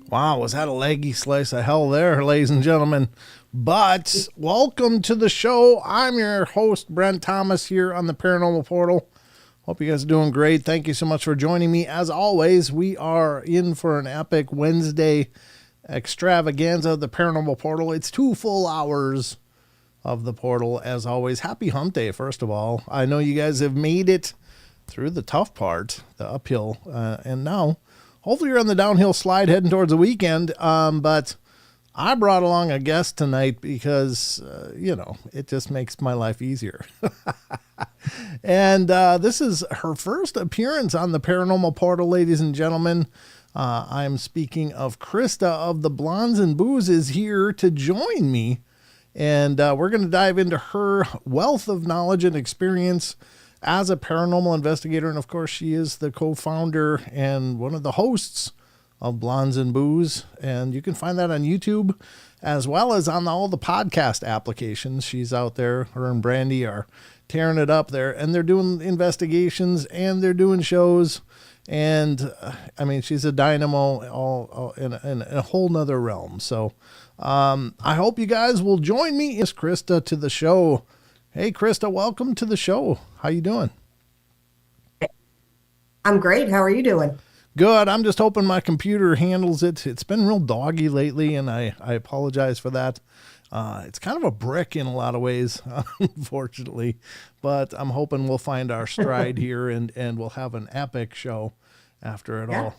Wow, was that a leggy slice of hell there, ladies and gentlemen? But welcome to the show. I'm your host, Brent Thomas, here on the Paranormal Portal. Hope you guys are doing great. Thank you so much for joining me. As always, we are in for an epic Wednesday extravaganza of the Paranormal Portal. It's 2 full hours of the portal, as always. Happy hump day, first of all. I know you guys have made it through the tough part, the uphill, and now hopefully you're on the downhill slide heading towards the weekend. But I brought along a guest tonight because, it just makes my life easier. And this is her first appearance on the Paranormal Portal, ladies and gentlemen. I'm speaking of Krista of the Blondes and Booze is here to join me. And we're going to dive into her wealth of knowledge and experience as a paranormal investigator. And of course, she is the co-founder and one of the hosts of Blondes and Booze. And you can find that on YouTube as well as on all the podcast applications. She's out there. Her and Brandy are tearing it up there. And they're doing investigations and they're doing shows. And she's a dynamo all in a whole nother realm. So I hope you guys will join me. It's Krista to the show. Hey, Krista, welcome to the show. How you doing? I'm great. How are you doing? Good. I'm just hoping my computer handles it. It's been real doggy lately, and I apologize for that. It's kind of a brick in a lot of ways, unfortunately. But I'm hoping we'll find our stride here, and we'll have an epic show after it all.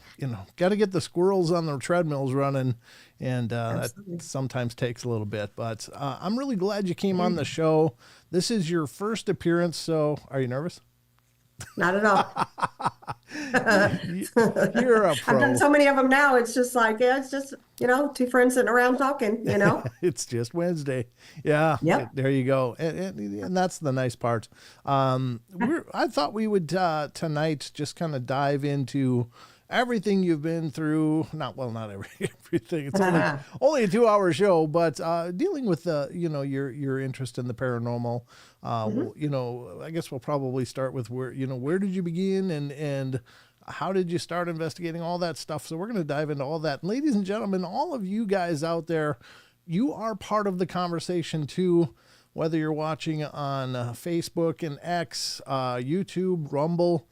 Got to get the squirrels on the treadmills running, and that sometimes takes a little bit. But I'm really glad you came on the show. This is your first appearance, so are you nervous? Not at all. You're a pro. I've done so many of them now. It's just like, it's just, two friends sitting around talking, It's just Wednesday. Yeah. Yep. There you go. And that's the nice part. I thought we would tonight just kind of dive into everything you've been through. Not everything. It's only a 2-hour show, but dealing with your interest in the paranormal. I guess we'll probably start with where did you begin and how did you start investigating, all that stuff. So we're going to dive into all that. And ladies and gentlemen, all of you guys out there, you are part of the conversation too, whether you're watching on Facebook and X, YouTube, Rumble,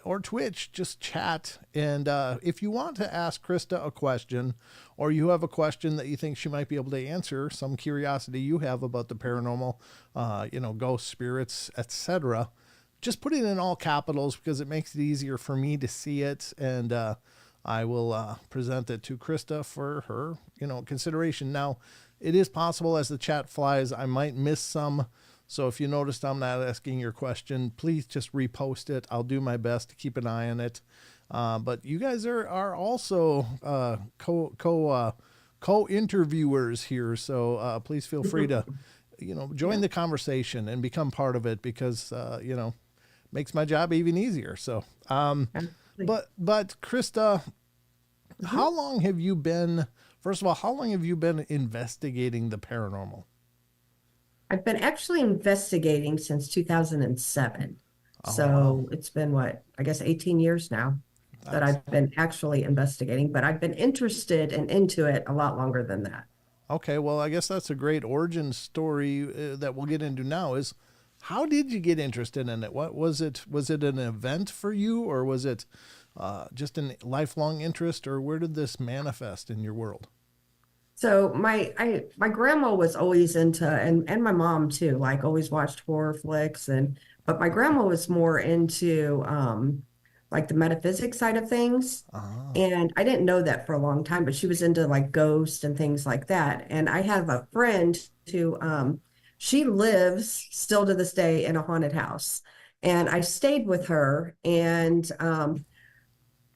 or Twitch. Just chat. And if you want to ask Krista a question, or you have a question that you think she might be able to answer, some curiosity you have about the paranormal, ghosts, spirits, etc., just put it in all capitals because it makes it easier for me to see it. And I will present it to Krista for her, consideration. Now, it is possible as the chat flies, I might miss some. So if you noticed I'm not asking your question, please just repost it. I'll do my best to keep an eye on it. But you guys are also co-interviewers here. So please feel free to, join the conversation and become part of it because, makes my job even easier. So, but Krista, how long have you been investigating the paranormal? I've been actually investigating since 2007. Oh, So wow. it's been 18 years now that I've been actually investigating, but I've been interested and into it a lot longer than that. Okay, well, I guess that's a great origin story that we'll get into now. Is how did you get interested in it? What was it? Was it an event for you, or was it just a lifelong interest, or where did this manifest in your world? So my grandma was always into, and my mom too, like always watched horror flicks, but my grandma was more into like the metaphysics side of things. Ah. And I didn't know that for a long time, but she was into like ghosts and things like that. And I have a friend who she lives still to this day in a haunted house. And I stayed with her, and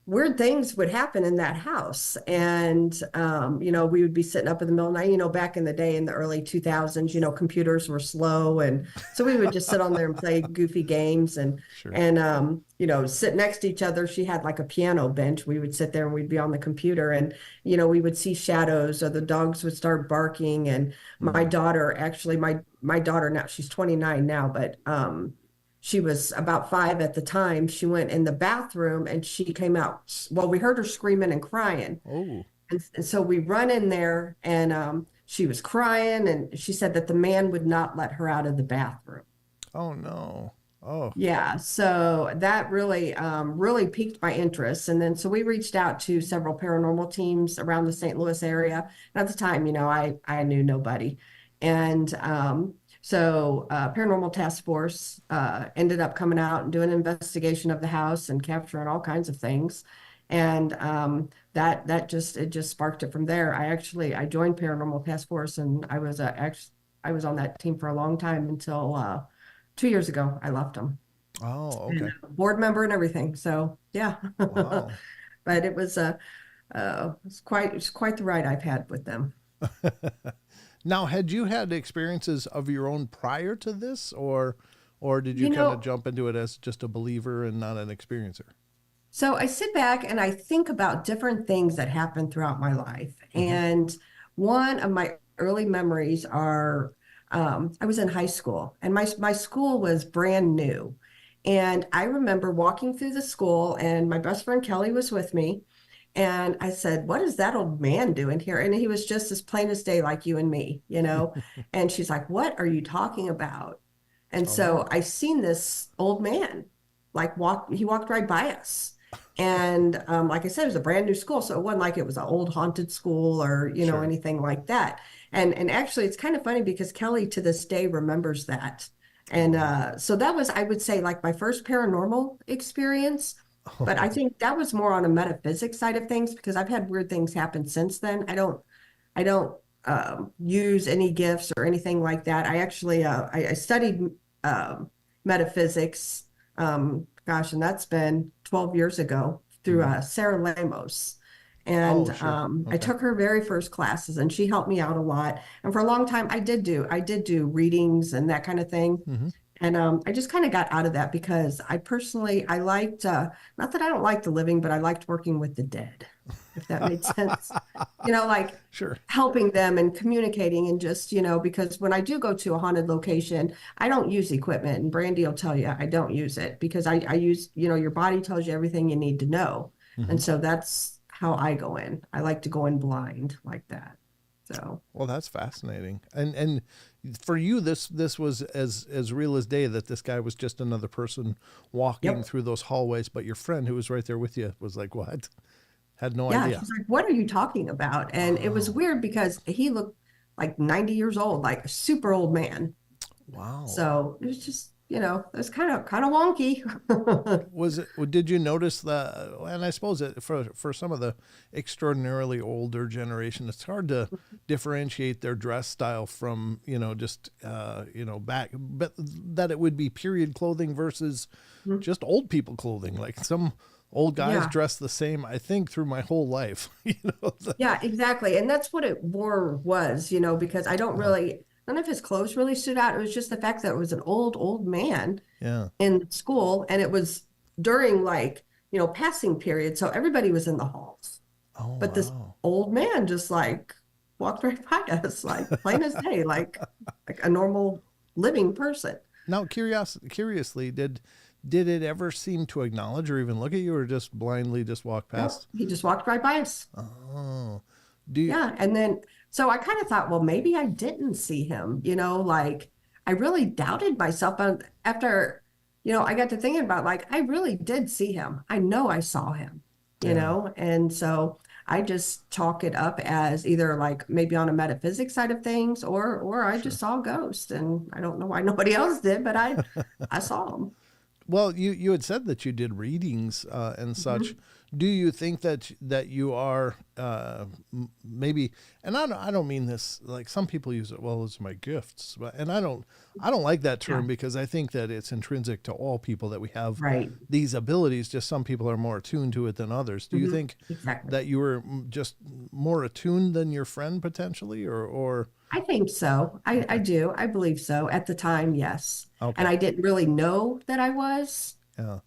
weird things would happen in that house. And, we would be sitting up in the middle of the night, back in the day in the early 2000s, computers were slow. And so we would just sit on there and play goofy games Sure. and sit next to each other. She had like a piano bench. We would sit there and we'd be on the computer and, we would see shadows or the dogs would start barking. And my daughter, actually, my daughter now, she's 29 now, but she was about 5 at the time. She went in the bathroom and she came out. Well, we heard her screaming and crying. Oh. And so we run in there, and she was crying, and she said that the man would not let her out of the bathroom. Oh no. Oh, Yeah, so that really, really piqued my interest. And then so we reached out to several paranormal teams around the St. Louis area. And at the time, I knew nobody. And so Paranormal Task Force ended up coming out and doing an investigation of the house and capturing all kinds of things. And that just it just sparked it from there. I joined Paranormal Task Force, and I was on that team for a long time until 2 years ago I left them, oh, and okay. a board member and everything. So yeah, Wow. but it's quite the ride I've had with them. Now, had you had experiences of your own prior to this, or did you You kind of know, jump into it as just a believer and not an experiencer? so I sit back and I think about different things that happened throughout my life. Hmm. And one of my early memories are I was in high school, and my school was brand new. And I remember walking through the school, and my best friend Kelly was with me. And I said, "What is that old man doing here?" And he was just as plain as day, like you and me, you know? And she's like, "What are you talking about?" And so Oh, I seen this old man he walked right by us. And like I said, it was a brand new school. So it wasn't like it was an old haunted school or, sure. anything like that. And actually it's kind of funny because Kelly to this day remembers that. And Oh. so that was, I would say, like my first paranormal experience. But I think that was more on a metaphysics side of things because I've had weird things happen since then. I don't use any gifts or anything like that. I actually I studied metaphysics. Gosh, and that's been 12 years ago through Mhm. Sarah Lamos. And Oh, sure. I Okay. took her very first classes, and she helped me out a lot. And for a long time, I did do readings and that kind of thing. Hmm. And I just kind of got out of that because I liked, not that I don't like the living, but I liked working with the dead, if that made sense. Like Sure. helping them and communicating and just, because when I do go to a haunted location, I don't use equipment. And Brandy will tell you I don't use it because I use, your body tells you everything you need to know. Hmm. And so that's how I go in. I like to go in blind like that. So, Well, that's fascinating. And for you, this was as real as day that this guy was just another person walking yep. through those hallways, but your friend who was right there with you was like, "What?" Had no Yeah, idea. she's like, "What are you talking about?" And it was Oh, weird because he looked like 90 years old, like a super old man. wow. So it was just, it was kind of wonky. Was it? Did you notice the? And I suppose for some of the extraordinarily older generation, it's hard to differentiate their dress style from just back, but that it would be period clothing versus just old people clothing. Like some old guys Yeah, dress the same, I think, through my whole life. yeah, exactly. And that's what it more was, because I don't Uh, really, none of his clothes really stood out. It was just the fact that it was an old, old man yeah. in school, and it was during like, passing period. So everybody was in the halls. Oh But this wow. old man just like walked right by us, like plain as day, like a normal living person. Now, curiously, did it ever seem to acknowledge or even look at you, or just blindly just walk No, past? he just walked right by us. Oh, do you? Yeah. And then, so I kind of thought, well, maybe I didn't see him, like I really doubted myself. But after, I got to thinking about like, I really did see him. I know I saw him, Yeah, and so I just chalk it up as either like maybe on a metaphysics side of things or I just sure. saw a ghost and I don't know why nobody else did, but I saw him. Well, you had said that you did readings and such. Mhm. Do you think that you are maybe? And I don't mean this like some people use it. Well, it's my gifts, but and I don't like that Yeah, term because I think that it's intrinsic to all people that we have right. these abilities. Just some people are more attuned to it than others. Do you Mhm. think Exactly. that you were just more attuned than your friend potentially, or I think so. I okay, do. I believe so. At the time, yes. And okay, I didn't really know that I was, yeah,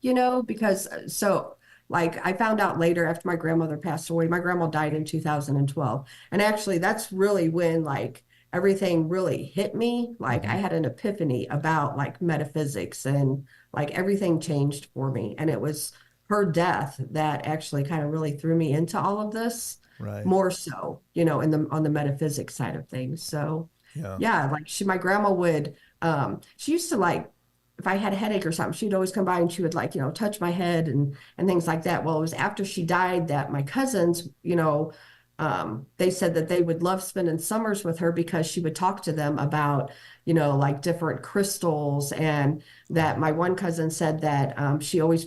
because so like I found out later after my grandmother passed away. My grandma died in 2012. And actually that's really when like everything really hit me. Like I hmm, had an epiphany about like metaphysics and like everything changed for me. And it was her death that actually kind of really threw me into all of this Right. more so, in the on the metaphysics side of things. So Yeah. yeah, like my grandma would, she used to like, if I had a headache or something, she'd always come by and she would like, touch my head and things like that. Well, it was after she died that my cousins, they said that they would love spending summers with her because she would talk to them about, like different crystals, and that my one cousin said that she always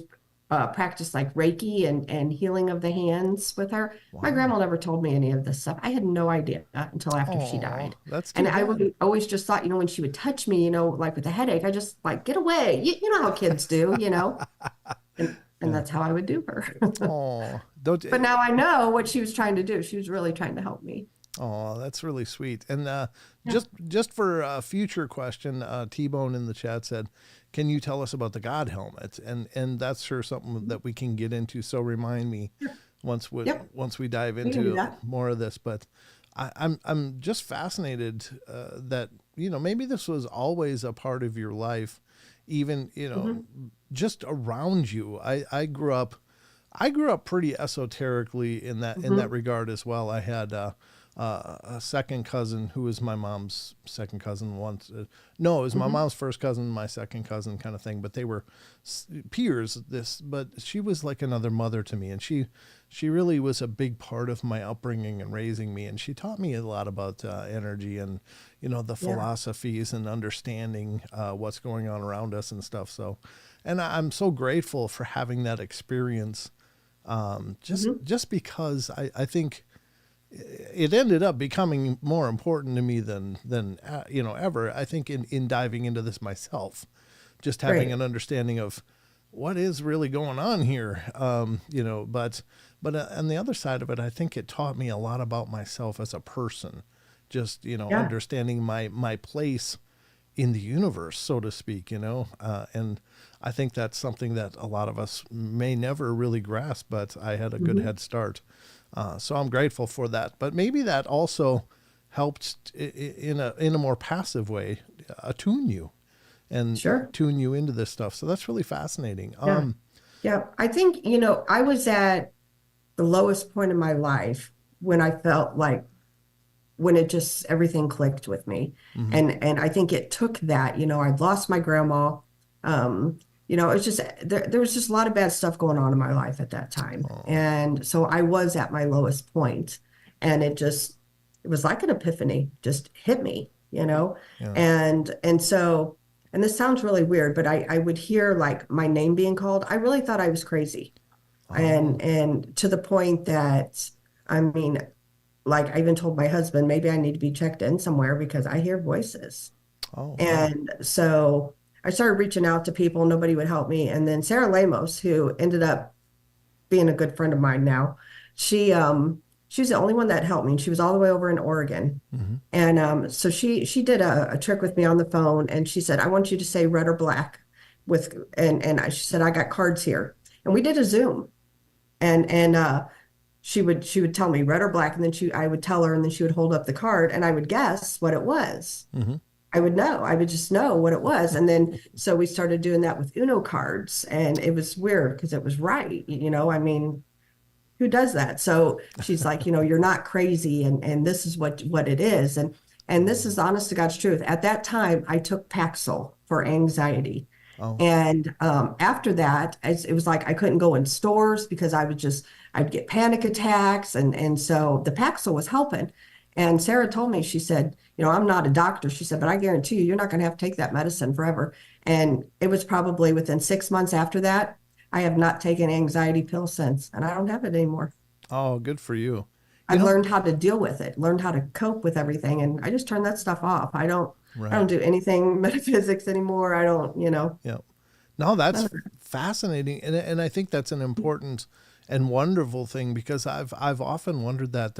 practiced like Reiki and healing of the hands with her. My Wow. grandma never told me any of this stuff. I had no idea until after she Oh, died. that's too And I bad. would always just thought, when she would touch me, like with a headache, I just like, get away. You know how kids do. And Yeah. that's how I would do her. Oh, don't. But now I know what she was trying to do. She was really trying to help me. Oh, that's really sweet. And Yeah. just for a future question, T-Bone in the chat said, "Can you tell us about the God helmet?" And that's sure something that we can get into. So remind me Sure. Yep. once we dive We can do into that. more of this. But I'm just fascinated that maybe this was always a part of your life, even just around you. I grew up pretty esoterically in that regard as well. I had a second cousin who was my mom's second cousin once. No, it was my mom's first cousin, my second cousin kind of thing. But they were peers. But she was like another mother to me, and she really was a big part of my upbringing and raising me. And she taught me a lot about energy and the philosophies and understanding what's going on around us and stuff. So, and I'm so grateful for having that experience. Just because I think it ended up becoming more important to me than ever. I think in diving into this myself, just having Right. an understanding of what is really going on here. But on the other side of it, I think it taught me a lot about myself as a person. Just Yeah. understanding my place in the universe, so to speak. And I think that's something that a lot of us may never really grasp, but I had a good head start. So I'm grateful for that. But maybe that also helped in a more passive way attune you and Sure. tune you into this stuff. So that's really fascinating. Yeah. Yeah. I think, I was at the lowest point in my life when I felt like when it just everything clicked with me. Mhm. And I think it took that, I'd lost my grandma. It's just there was just a lot of bad stuff going on in my life at that time. Oh, And so I was at my lowest point, and it was like an epiphany, just hit me. yeah. And so, and this sounds really weird, but I would hear like my name being called. I really thought I was crazy. Oh, And to the point that, I mean, like I even told my husband, maybe I need to be checked in somewhere because I hear voices. oh, wow. And so I started reaching out to people. Nobody would help me. And then Sarah Lamos, who ended up being a good friend of mine now, she was the only one that helped me. And she was all the way over in Oregon. Hmm. And so she did a trick with me on the phone, and she said, I want you to say red or black she said, I got cards here. And we did a Zoom, and she would tell me red or black, and then I would tell her, and then she would hold up the card, and I would guess what it was. Hmm. I would know. I would just know what it was. And then so we started doing that with Uno cards, and it was weird because it was right. I mean, who does that? So she's like, you're not crazy, and this is what it is. And this is honest to God's truth. At that time, I took Paxil for anxiety. Oh, And after that, it was like I couldn't go in stores because I'd get panic attacks. And so the Paxil was helping. And Sarah told me, she said, I'm not a doctor. She said, but I guarantee you're not going to have to take that medicine forever. And it was probably within 6 months after that, I have not taken anxiety pills since, and I don't have it anymore. oh, good for you. You I've know, learned how to deal with it, learned how to cope with everything, and I just turn that stuff off. I don't right. do anything metaphysics anymore. I don't. Yeah. No, None that's of it. fascinating, and I think that's an important and wonderful thing because I've often wondered that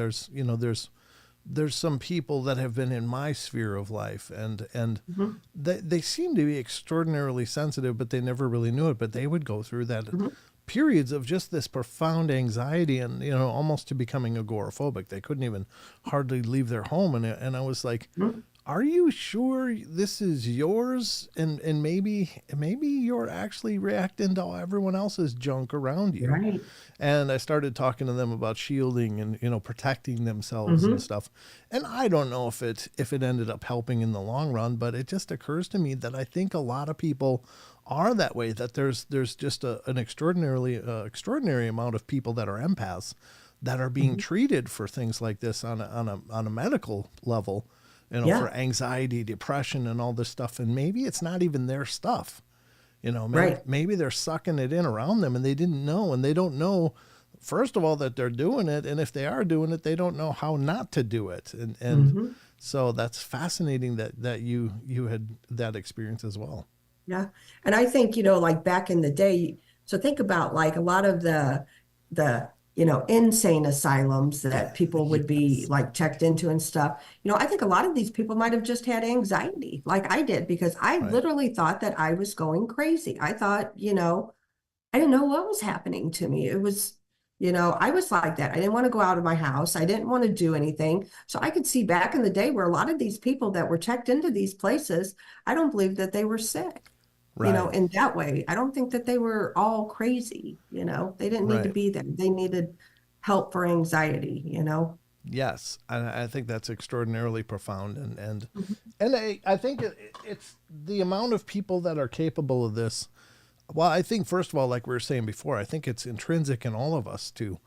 there's some people that have been in my sphere of life and Mhm, they seem to be extraordinarily sensitive, but they never really knew it. But they would go through that mhm. periods of just this profound anxiety and almost to becoming agoraphobic. They couldn't even hardly leave their home, and I was like, Mhm. are you sure this is yours? And maybe you're actually reacting to everyone else's junk around you. Right. And I started talking to them about shielding and protecting themselves and Hmm. stuff. And I don't know if it ended up helping in the long run, but it just occurs to me that I think a lot of people are that way. That there's just an extraordinary amount of people that are empaths that are being Hmm. treated for things like this on a medical level, for Yeah. anxiety, depression, and all this stuff. And maybe it's not even their stuff. Right. Maybe they're sucking it in around them and they didn't know, and they don't know, first of all, that they're doing it. And if they are doing it, they don't know how not to do it. And Hmm. so that's fascinating that you had that experience as well. Yeah. And I think, like back in the day, so think about like a lot of the insane asylums that people would be Yes. like checked into and stuff. I think a lot of these people might have just had anxiety, like I did, because I Right. literally thought that I was going crazy. I thought, I didn't know what was happening to me. It was, I was like that. I didn't want to go out of my house. I didn't want to do anything. So I could see back in the day where a lot of these people that were checked into these places, I don't believe that they were sick, Right. in that way. I don't think that they were all crazy, they didn't need to Right. be there. They needed help for anxiety. Yes. I think that's extraordinarily profound. And Mhm. and I think it's the amount of people that are capable of this. Well, I think first of all, like we were saying before, I think it's intrinsic in all of us to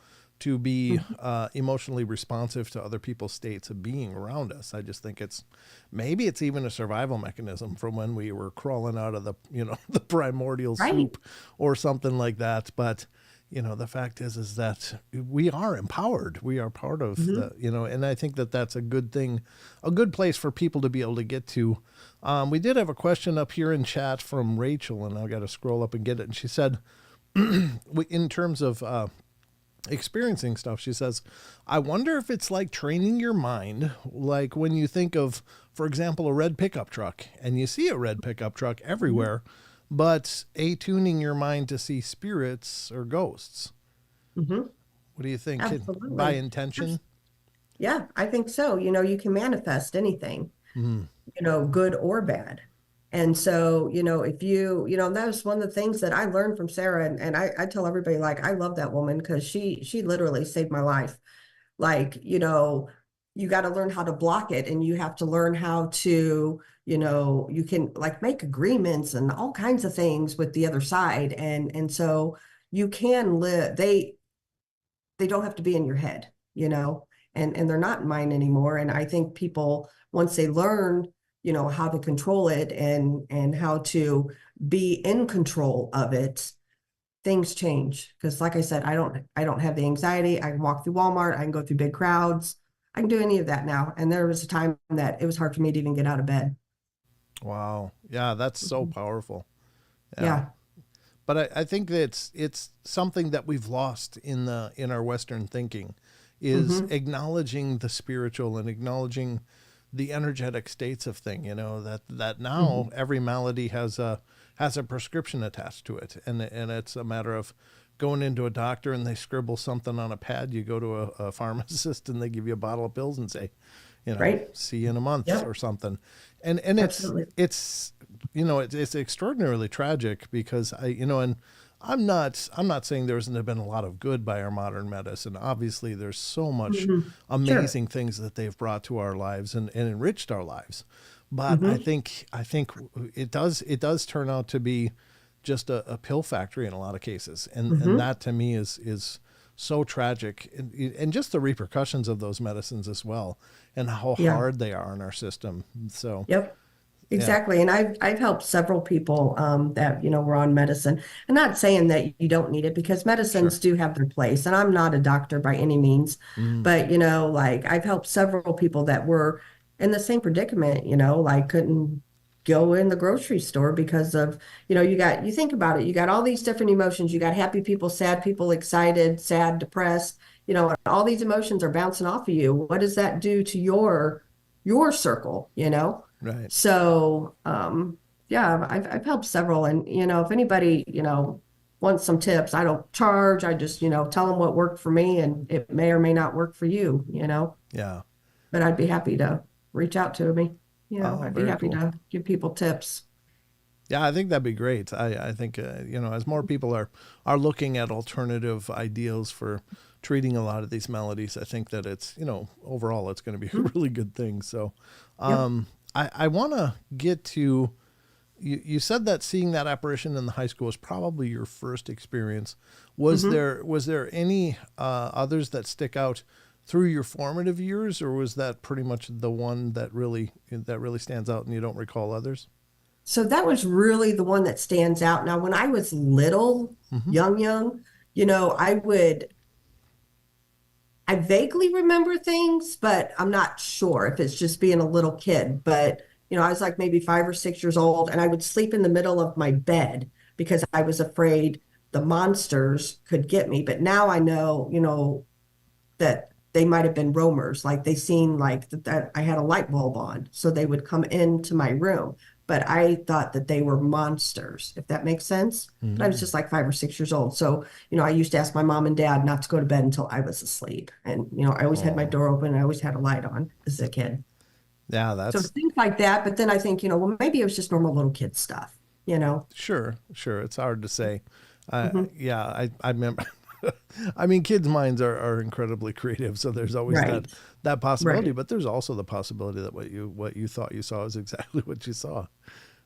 be Mhm. emotionally responsive to other people's states of being around us. I just think maybe it's even a survival mechanism from when we were crawling out of the the primordial Right. soup or something like that. But the fact is that we are empowered. We are part of Hmm. the and I think that that's a good thing, a good place for people to be able to get to. We did have a question up here in chat from Rachel, and I got to scroll up and get it. And she said, in terms of experiencing stuff, she says, I wonder if it's like training your mind, like when you think of, for example, a red pickup truck, and you see a red pickup truck Hmm. everywhere, but tuning your mind to see spirits or ghosts. Hmm. What do you think? By Absolutely. intention? Yeah, I think so. You can manifest anything, Mm, good or bad. And so, if that was one of the things that I learned from Sarah. And I tell everybody, like, I love that woman because she literally saved my life. Like, you got to learn how to block it, and you have to learn how to, you can like make agreements and all kinds of things with the other side. And so you can live, they don't have to be in your head, and they're not in mine anymore. And I think people, once they learn, how to control it and how to be in control of it, things change. Because like I said, I don't have the anxiety. I can walk through Walmart, I can go through big crowds. I can do any of that now. And there was a time that it was hard for me to even get out of bed. wow. Yeah, that's so Mhm. powerful. Yeah. Yeah. But I think that it's something that we've lost in our Western thinking, is Hmm. acknowledging the spiritual and acknowledging the energetic states of thing. That now Hmm. every malady has a prescription attached to it, and it's a matter of going into a doctor and they scribble something on a pad. You go to a pharmacist and they give you a bottle of pills and say, Right. see you in a month or Yep. something. And Absolutely. it's it's extraordinarily tragic because and I'm not saying there hasn't been a lot of good by our modern medicine. Obviously there's so much Hmm. Sure. amazing things that they've brought to our lives and enriched our lives. But I Hmm. think I think it does turn out to be just a pill factory in a lot of cases. And Hmm. that to me is so tragic, and just the repercussions of those medicines as well, and how Yeah. hard they are on our system. So Yep. yeah, Exactly. And I've helped several people that, were on medicine. I'm not saying that you don't need it, because sure. medicines do have their place. And I'm not a doctor by any means, Mm, but, like I've helped several people that were in the same predicament, like couldn't go in the grocery store because of, you think about it, you got all these different emotions. You got happy people, sad people, excited, sad, depressed, and all these emotions are bouncing off of you. What does that do to your circle? right. So, yeah, I've helped several, and if anybody wants some tips, I don't charge. I just tell them what worked for me, and it may or may not work for you. Yeah. But I'd be happy to reach out to me. Oh, I'd be very happy cool. to give people tips. Yeah, I think that'd be great. I think as more people are looking at alternative ideals for treating a lot of these melodies, I think that it's overall it's going to be a Mhm. really good thing. So, Yep. I want to get to you said that seeing that apparition in the high school was probably your first experience. Hmm. Was there any others that stick out through your formative years, or was that pretty much the one that really stands out and you don't recall others? So that was really the one that stands out. Now, when I was little, Hmm. young, I would, I vaguely remember things, but I'm not sure if it's just being a little kid. But, I was like maybe 5 or 6 years old, and I would sleep in the middle of my bed because I was afraid the monsters could get me. But now I know, that they might have been roamers. Like they seen like that I had a light bulb on, so they would come into my room. But I thought that they were monsters, if that makes sense. But I was just like 5 or 6 years old. So, I used to ask my mom and dad not to go to bed until I was asleep. And, I always had my Oh, door open. I always had a light on as a kid. yeah, So that's things like that. But then I think, well, maybe it was just normal little kid stuff, you know? sure, sure. It's hard to say. Mhm. Yeah, I remember. I mean, kids' minds are incredibly creative, so there's always Right. that possibility. Right. But there's also the possibility that what you thought you saw is exactly what you saw. Um,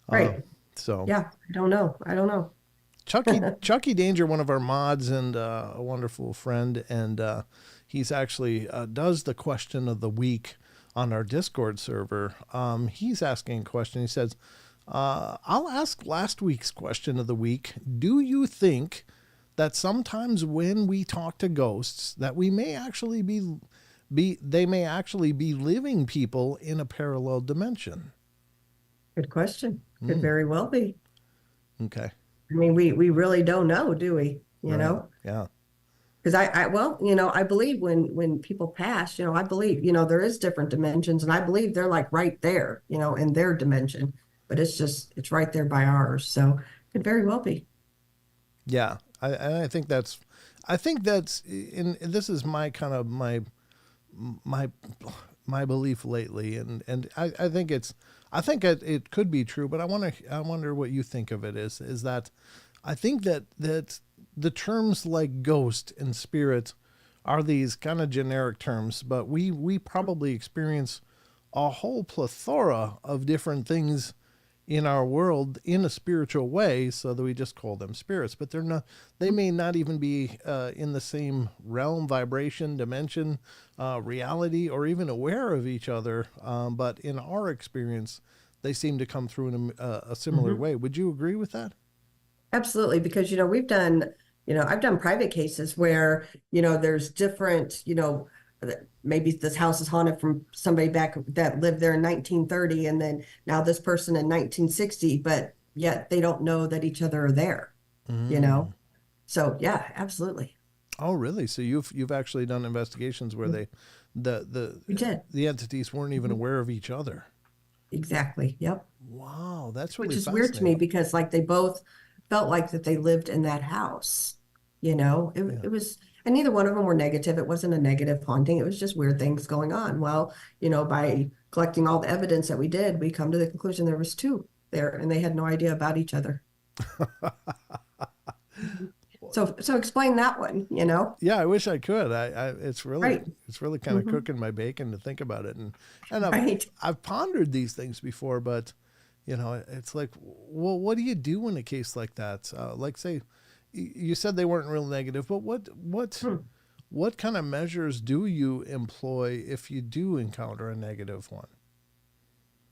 Right. so Yeah. I don't know. I don't know. Chucky Danger, one of our mods and a wonderful friend, and he's actually does the question of the week on our Discord server. He's asking a question. He says, "I'll ask last week's question of the week. Do you think that sometimes when we talk to ghosts, that we may actually be they may actually be living people in a parallel dimension?" Good question. Could Mm, very well be. okay, I mean, we really don't know, do we? right, yeah. Because well, I believe when people pass, I believe, there is different dimensions, and I believe they're like right there, in their dimension, but it's right there by ours. So could very well be. Yeah, I think I think that's, in this is my kind of my my belief lately, and I think I think it could be true, but I wonder what you think of it is that I think that the terms like ghost and spirit are these kind of generic terms, but we probably experience a whole plethora of different things in our world in a spiritual way, so that we just call them spirits, but they're not, they may not even be in the same realm, vibration, dimension, reality, or even aware of each other, but in our experience they seem to come through in a similar Mhm. way. Would you agree with that? Absolutely, because we've done, I've done private cases where, there's different, maybe this house is haunted from somebody back that lived there in 1930, and then now this person in 1960, but yet they don't know that each other are there, you Mm. know? So yeah, absolutely. Oh, really? So you've actually done investigations where they the We did. the entities weren't even Mhm. aware of each other. Exactly. Yep. Wow, that's Which really is weird to me fascinating. because like they both felt like that they lived in that house. Yeah. It was, and neither one of them were negative. It wasn't a negative haunting. It was just weird things going on. Well, by collecting all the evidence that we did, we come to the conclusion there was two there and they had no idea about each other. Mhm. So explain that one. Yeah, I wish I could. Right. It's really kind of Hmm. cooking my bacon to think about it, and Right. I've pondered these things before, but it's like, well, what do you do in a case like that? Like, say, you said they weren't real negative, but Hmm. what kind of measures do you employ if you do encounter a negative one?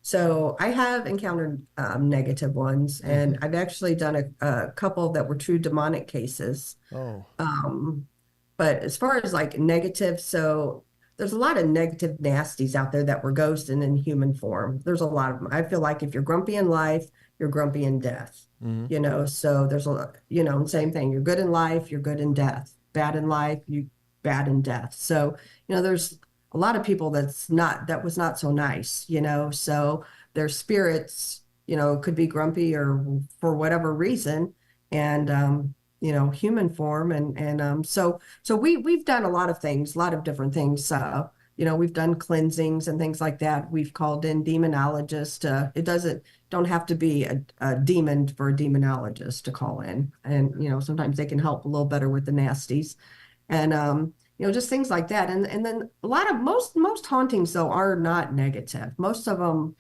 So I have encountered negative ones, Mm-hmm. and I've actually done a couple that were true demonic cases. Oh, Um, but as far as like negative, so there's a lot of negative nasties out there that were ghosts and in human form. There's a lot of them. I feel like if you're grumpy in life, you're grumpy in death. mm-hmm. So there's a lot, same thing. You're good in life, you're good in death. Bad in life, you bad in death. So, there's a lot of people that was not so nice, so their spirits, could be grumpy or for whatever reason. And human form, and so we've done a lot of things, a lot of different things, we've done cleansings and things like that. We've called in demonologists. It doesn't don't have to be a demon for a demonologist to call in. And, sometimes they can help a little better with the nasties. And, just things like that. And then a lot of most hauntings though are not negative. Most of them,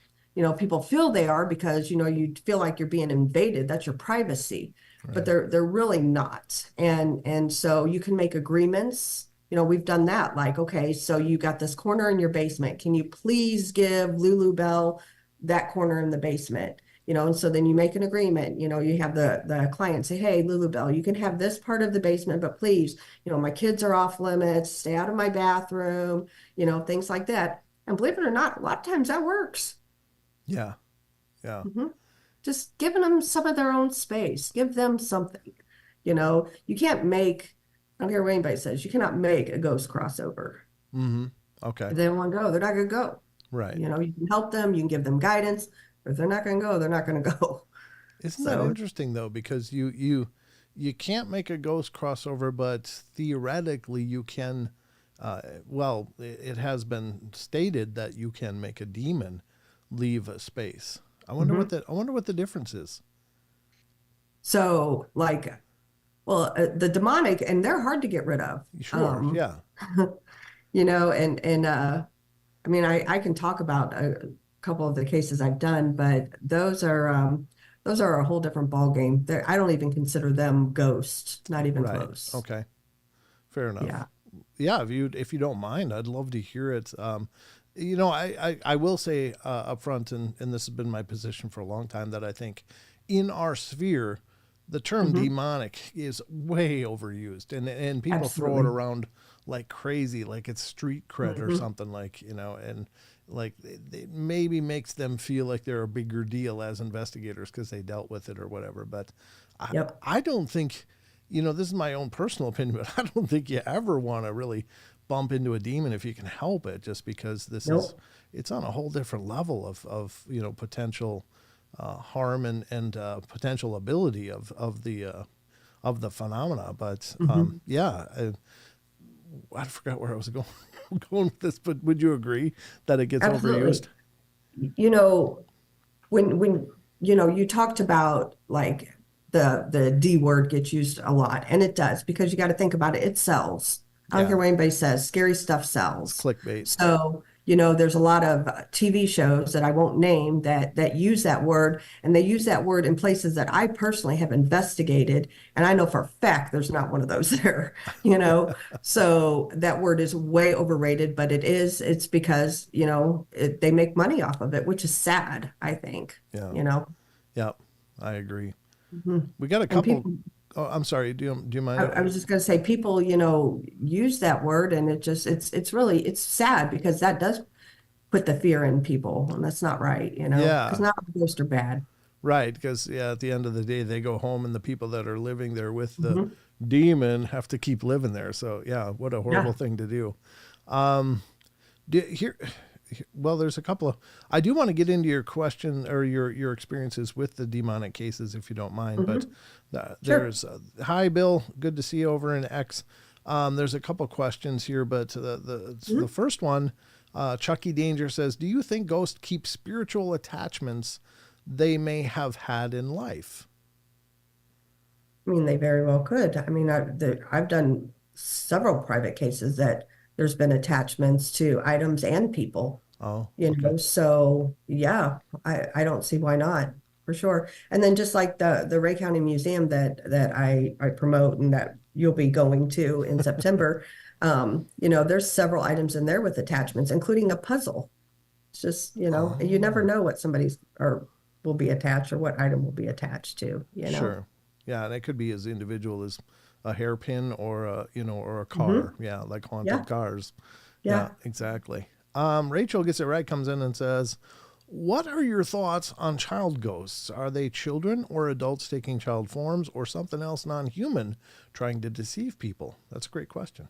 people feel they are because, you feel like you're being invaded. That's your privacy, but Right. they're really not. And so you can make agreements. We've done that. Like, okay, so you got this corner in your basement. Can you please give Lulu Bell that corner in the basement? And so then you make an agreement. You have the client say, hey, Lulu Bell, you can have this part of the basement, but please, my kids are off limits, stay out of my bathroom, things like that. And believe it or not, a lot of times that works. Yeah. Yeah. hmm Just giving them some of their own space, give them something. You can't make, I don't care what anybody says, you cannot make a ghost crossover. Mm-hmm. Okay. If they don't want to go, they're not going to go. Right. You can help them, you can give them guidance. But if they're not going to go, they're not going to go. Isn't that So, interesting though? Because you can't make a ghost crossover, but theoretically you can. Well, it has been stated that you can make a demon leave a space. mhm. I wonder what the difference is. So like, well, the demonic, and they're hard to get rid of. Sure. Yeah. And I mean, I can talk about a couple of the cases I've done, but those are a whole different ball game. I don't even consider them ghosts, not even Right. close. Okay. Fair enough. Yeah. Yeah. If you don't mind, I'd love to hear it. I will say up front, and this has been my position for a long time, that I think in our sphere, the term hmm demonic is way overused, and people throw it Absolutely. around like crazy, like it's street cred or hmm something, like, and like it maybe makes them feel like they're a bigger deal as investigators because they dealt with it or whatever. But I, Yep. I don't think, this is my own personal opinion, but I don't think you ever want to really bump into a demon if you can help it, just because Nope. it's on a whole different level of potential harm and potential ability of the phenomena. But hmm yeah, I forgot where I was going going with this. But would you agree that it gets Absolutely. overused? You know, when you talked about like the D word gets used a lot, and it does because you got to think about it. It sells. I don't care Yeah, what anybody says. Scary stuff it's sells. clickbait. So, there's a lot of TV shows that I won't name that use that word, and they use that word in places that I personally have investigated, and I know for a fact there's not one of those there, you know. So that word is way overrated, but it's because, they make money off of it, which is sad, I think, Yeah, you know. yeah, I agree. Mhm. We got a And couple. people, Oh, I'm sorry. Do you I, mind? I was just going to say, people, use that word, and it's sad because that does put the fear in people, and that's not right, because Yeah, not all ghosts are bad. right. Because yeah, at the end of the day, they go home, and the people that are living there with the Mhm. demon have to keep living there. So yeah, what a horrible Yeah. thing to do. Um, here, well, there's a couple of. I do want to get into your question or your experiences with the demonic cases, if you don't mind. But hmm Sure. there's hi, Bill. Good to see you over in X. There's a couple questions here, but the Mhm. first one, Chucky Danger says, "Do you think ghosts keep spiritual attachments they may have had in life?" I mean, they very well could. I mean, I've done several private cases that there's been attachments to items and people, Oh, okay. so yeah, I don't see why not, for sure. And then just like the Ray County Museum that I promote and that you'll be going to in September, there's several items in there with attachments, including a puzzle. It's just, you never Oh, know what somebody's or will be attached or what item will be attached to. sure. Yeah, and it could be as individual as a hairpin or or a car. hmm Yeah, like haunted Yeah, cars. Yeah, yeah. exactly. Rachel gets it right. Comes in and says, "What are your thoughts on child ghosts? Are they children or adults taking child forms, or something else non-human trying to deceive people?" That's a great question.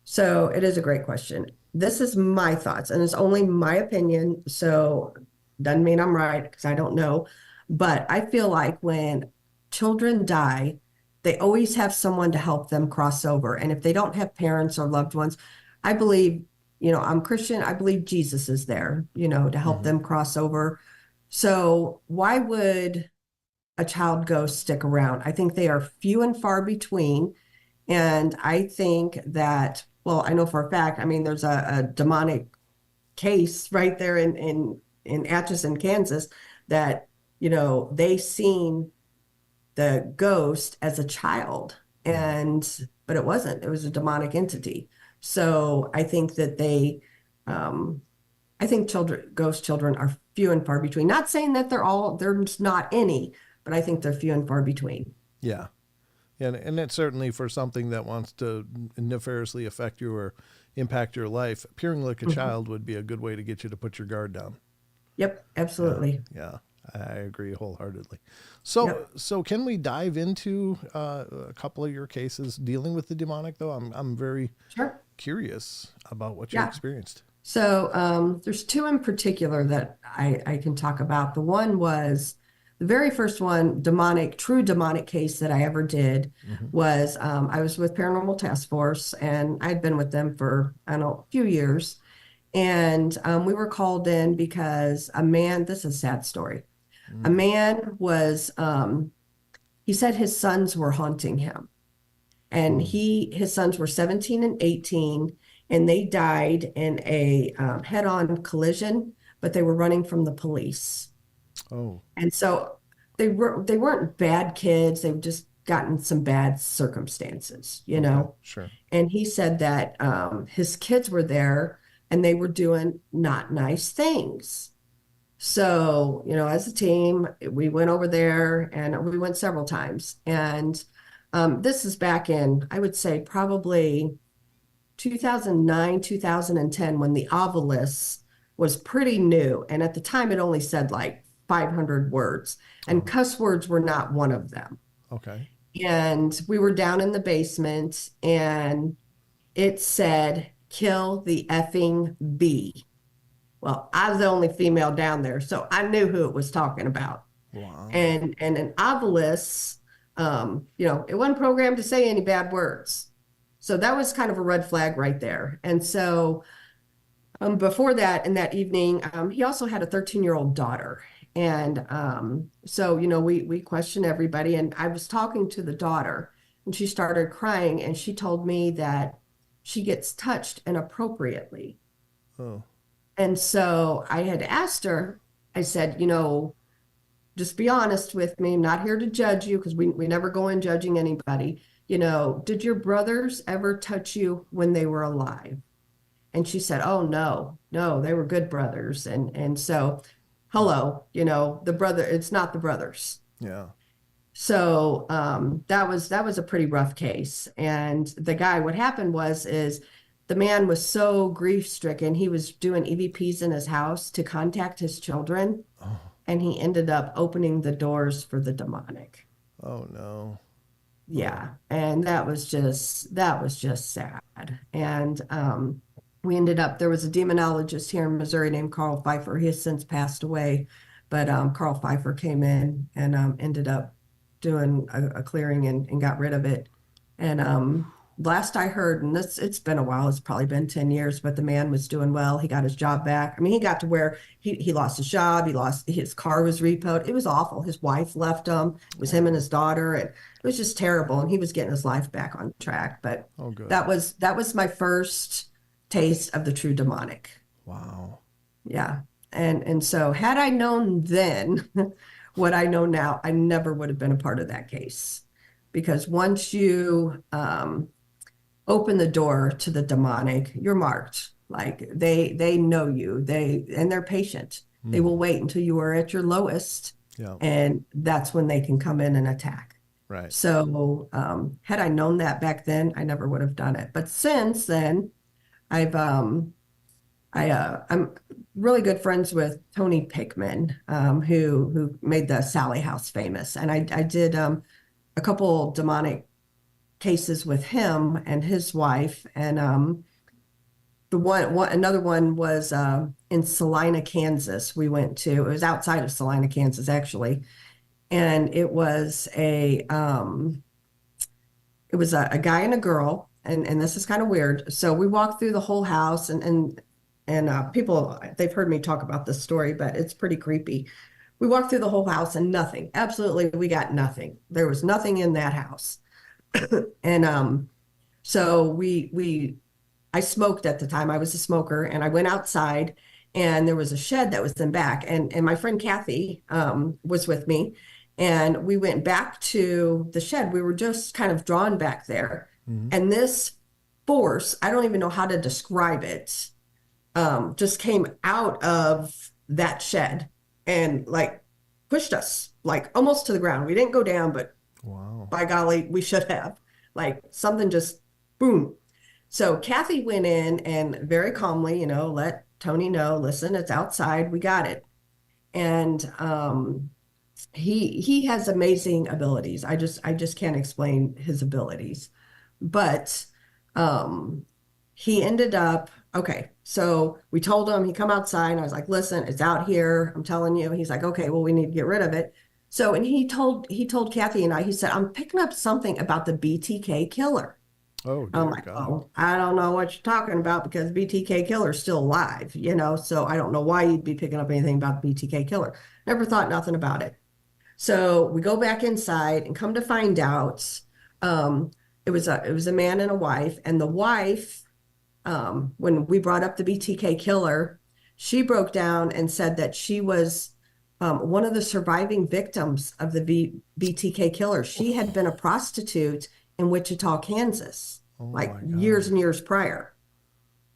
So it is a great question. This is my thoughts, and it's only my opinion. So doesn't mean I'm right because I don't know. But I feel like when children die, they always have someone to help them cross over. And if they don't have parents or loved ones, I believe I'm Christian. I believe Jesus is there, to help Hmm. them cross over. So why would a child ghost stick around? I think they are few and far between. And I think that, well, I know for a fact, I mean, there's a demonic case right there in Atchison, Kansas, that, they seen the ghost as a child, Hmm. but it wasn't. It was a demonic entity. So I think that um, I think ghost children are few and far between. Not saying that there's not any, but I think they're few and far between. Yeah. And it's certainly for something that wants to nefariously affect you or impact your life. Appearing like a Mhm. child would be a good way to get you to put your guard down. Yep, Yeah, absolutely. yeah, I agree wholeheartedly. Yep, So can we dive into a couple of your cases dealing with the demonic? Though I'm very sure. curious about what you Yeah. experienced. So there's two in particular that I can talk about. The one was the very first one, true demonic case that I ever did Hmm. was I was with Paranormal Task Force, and I'd been with them for, I don't know, a few years. And we were called in because a man, this is a sad story. A Mm. man he said his sons were haunting him. And Oh, his sons were 17 and 18, and they died in a head-on collision, but they were running from the police. oh, And so they weren't bad kids. They've just gotten some bad circumstances, okay, sure. And he said that his kids were there and they were doing not nice things. So, as a team, we went over there and we went several times. And this is back in, I would say, probably 2009, 2010, when the obelisk was pretty new. And at the time, it only said like 500 words, and Oh, cuss words were not one of them. okay. And we were down in the basement, and it said, kill the effing bee. Well, I was the only female down there, so I knew who it was talking about. Wow. And an obelisk, it wasn't programmed to say any bad words. So that was kind of a red flag right there. And so before that, in that evening, he also had a 13-year-old daughter. And so, we questioned everybody, and I was talking to the daughter, and she started crying, and she told me that she gets touched inappropriately. Oh, And so I had asked her, I said, just be honest with me. I'm not here to judge you because we never go in judging anybody. Did your brothers ever touch you when they were alive? And she said, oh, no, no, they were good brothers. And so, hello, the brother, it's not the brothers. yeah. So that was a pretty rough case. And the guy, what happened is the man was so grief stricken, he was doing EVPs in his house to contact his children, Oh, and he ended up opening the doors for the demonic. oh no. Oh, Yeah, and that was just sad. And we ended up there was a demonologist here in Missouri named Carl Pfeiffer. He has since passed away, but Carl Pfeiffer came in and ended up doing a clearing and got rid of it. And last I heard, and it's been a while, it's probably been 10 years, but the man was doing well. He got his job back. I mean, he got to where he lost his job, he lost his car was repoed. It was awful. His wife left him. It was him and oh, his daughter, and it was just terrible. And he was getting his life back on track. But oh, good. that was my first taste of the true demonic. Wow. Yeah. And so had I known then what I know now, I never would have been a part of that case. Because once you open the door to the demonic, you're marked. Like they know you. They're patient. They Mm. will wait until you are at your lowest, Yeah. and that's when they can come in and attack. Right. So had I known that back then, I never would have done it. But since then, I've I'm really good friends with Tony Pickman, who made the Sally House famous, and I did a couple demonic cases with him and his wife, and another one was in Salina, Kansas. We went to it was outside of Salina, Kansas, actually, and it was a guy and a girl, and this is kind of weird. So we walked through the whole house, and people, they've heard me talk about this story, but it's pretty creepy. We walked through the whole house and nothing. Absolutely, we got nothing. There was nothing in that house. And so I smoked at the time. I was a smoker, and I went outside, and there was a shed that was in back, and my friend Kathy was with me, and we went back to the shed. We were just kind of drawn back there, Mm-hmm. and this force, I don't even know how to describe it, just came out of that shed and like pushed us like almost to the ground. We didn't go down, but Wow. by golly, we should have. Like something just boom. So Kathy went in and very calmly, let Tony know, listen, it's outside. We got it. And he has amazing abilities. I just can't explain his abilities. But um he ended up okay. So we told him he come outside, and I was like, listen, it's out here. I'm telling you. He's like, okay, well, we need to get rid of it. So, and he told Kathy and I, he said, I'm picking up something about the BTK killer. Oh, I'm dear like, God. oh, I don't know what you're talking about because BTK killer's still alive, so I don't know why you'd be picking up anything about the BTK killer. Never thought nothing about it. So we go back inside and come to find out, um, it was a man and a wife, and the wife, when we brought up the BTK killer, she broke down and said that she was one of the surviving victims of the BTK killer. She had been a prostitute in Wichita, Kansas, Oh like my years God. and years prior,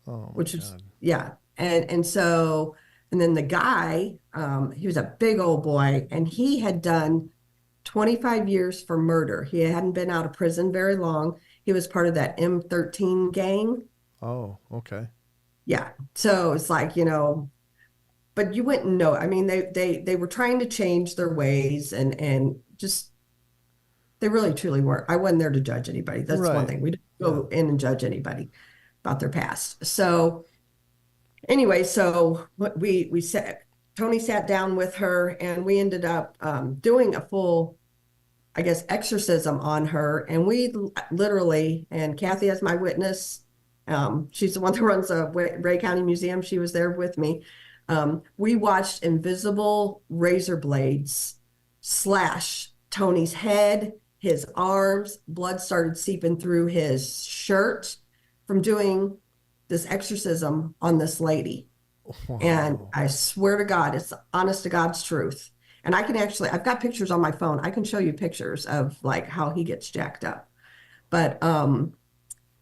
Oh my which was, God. yeah. And then the guy, he was a big old boy, and he had done 25 years for murder. He hadn't been out of prison very long. He was part of that M13 gang. Oh, okay. Yeah. So it's like, but you wouldn't know. I mean, they were trying to change their ways, and just they really truly weren't. I wasn't there to judge anybody. That's one Right. thing. We didn't Yeah. go in and judge anybody about their past. So anyway, so what we sat Tony sat down with her, and we ended up doing a full, I guess, exorcism on her. And we literally, and Kathy as my witness, she's the one that runs the Ray County Museum. She was there with me. We watched invisible razor blades slash Tony's head, his arms. Blood started seeping through his shirt from doing this exorcism on this lady. And Wow. I swear to God, it's honest to God's truth. And I've got pictures on my phone. I can show you pictures of like how he gets jacked up. But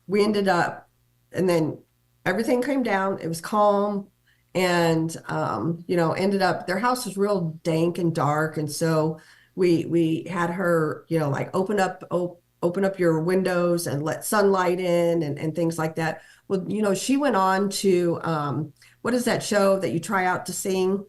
we ended up, and then everything came down. It was calm. And ended up their house was real dank and dark. And so we had her, like open up your windows and let sunlight in and things like that. Well, she went on to what is that show that you try out to sing?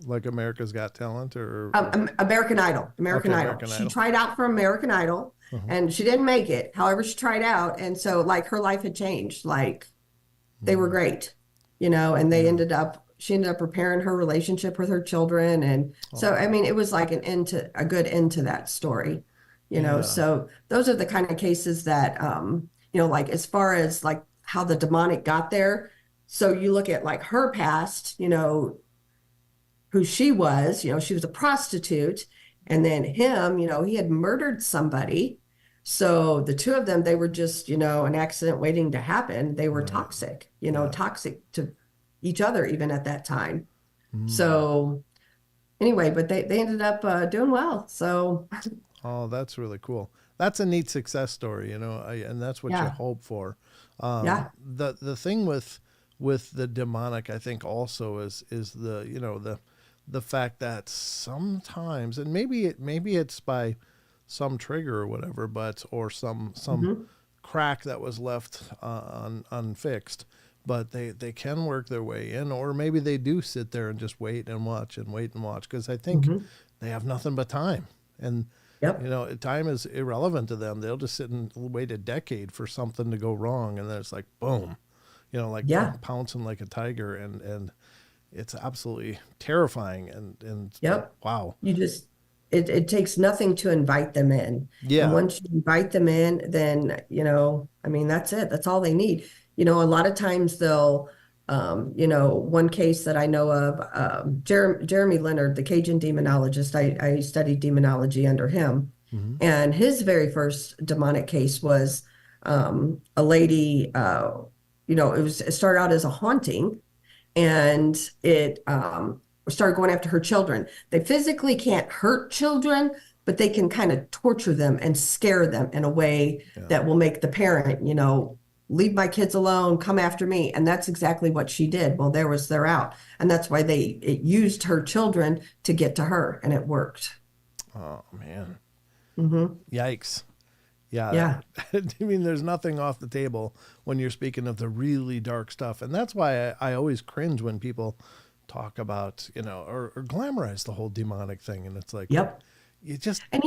Like America's Got Talent or American Idol. American okay, Idol. American She Idol. tried out for American Idol, Uh-huh. and she didn't make it. However, she tried out, and so like her life had changed. Like they were Mm. great, and Yeah. she ended up repairing her relationship with her children. And so, I Oh, mean, it was like a good end to that story, yeah. so those are the kind of cases that, like as far as like how the demonic got there. So you look at like her past, who she was, she was a prostitute. And then him, he had murdered somebody. So the two of them, they were just, an accident waiting to happen. They were Right. toxic, Yeah. toxic to each other even at that time. Mm. So anyway, but they ended up doing well. So Oh, that's really cool. That's a neat success story, and that's what you yeah, hope for. yeah, The thing with the demonic, I think, also is the fact that sometimes, and maybe it's by some trigger or whatever, but or some hmm crack that was left unfixed, but they can work their way in, or maybe they do sit there and just wait and watch and wait and watch because I think hmm they have nothing but time. And yep, time is irrelevant to them. They'll just sit and wait a decade for something to go wrong, and then it's like boom, like yeah, pouncing like a tiger, and it's absolutely terrifying. And yep. wow, You just it takes nothing to invite them in. And Yeah. once you invite them in, then, I mean, that's it. That's all they need. A lot of times they'll, one case that I know of, Jeremy Leonard, the Cajun demonologist, I studied demonology under him. Hmm. And his very first demonic case was a lady, it started out as a haunting, and it started going after her children. They physically can't hurt children, but they can kind of torture them and scare them in a way Yeah. that will make the parent, leave my kids alone, come after me. And that's exactly what she did. Well, they're out. And that's why it used her children to get to her, and it worked. Oh man. Hmm. Yikes. Yeah. Yeah. I mean, there's nothing off the table when you're speaking of the really dark stuff. And that's why I always cringe when people talk about, or glamorize the whole demonic thing. And it's like, Yep. you just, And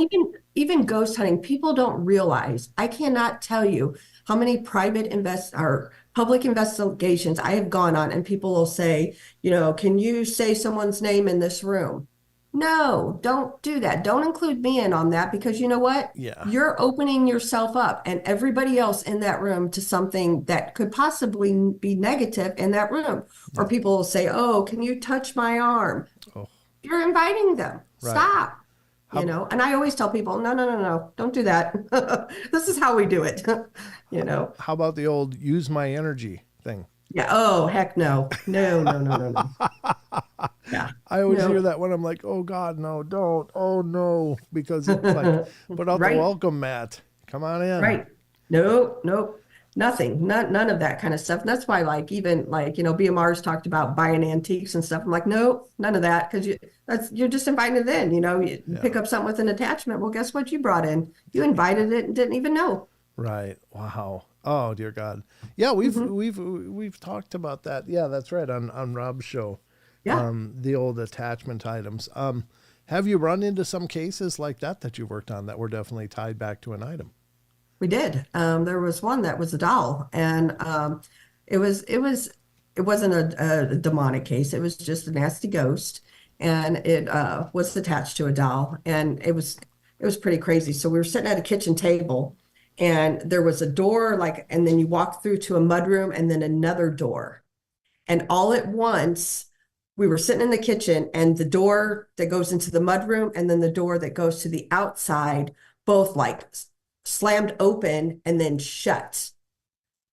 even ghost hunting, people don't realize. I cannot tell you how many private or public investigations I have gone on, and people will say, can you say someone's name in this room? No, don't do that. Don't include me in on that, because you know what? yeah. You're opening yourself up and everybody else in that room to something that could possibly be negative in that room. Or Yeah. people will say, oh, can you touch my arm? Oh, You're inviting them. right. Stop. How, And I always tell people, no, no, no, no, don't do that. This is how we do it. you know. how about the old use my energy thing? Yeah. Oh, heck no. No, no, no, no, no. Yeah. I always hear No. that when I'm like, oh God, no, don't. Oh no. Because it's like, put out the Right. welcome mat. Come on in. Right. Nope. Nope. Nothing. None of that kind of stuff. And that's why, like, even like, BMR's talked about buying antiques and stuff. I'm like, nope, none of that. Because you're just inviting it in. You Yeah. pick up something with an attachment. Well, guess what you brought in? You invited it and didn't even know. Right. Wow. Oh dear God. Yeah, we've Mhm. we've talked about that. Yeah, that's right on Rob's show. Yeah. The old attachment items. Have you run into some cases like that you've worked on that were definitely tied back to an item? We did. There was one that was a doll, and it wasn't a demonic case. It was just a nasty ghost, and it was attached to a doll, and it was pretty crazy. So we were sitting at a kitchen table, and there was a door, and then you walk through to a mudroom, and then another door, and all at once. We were sitting in the kitchen, and the door that goes into the mudroom and then the door that goes to the outside both slammed open and then shut.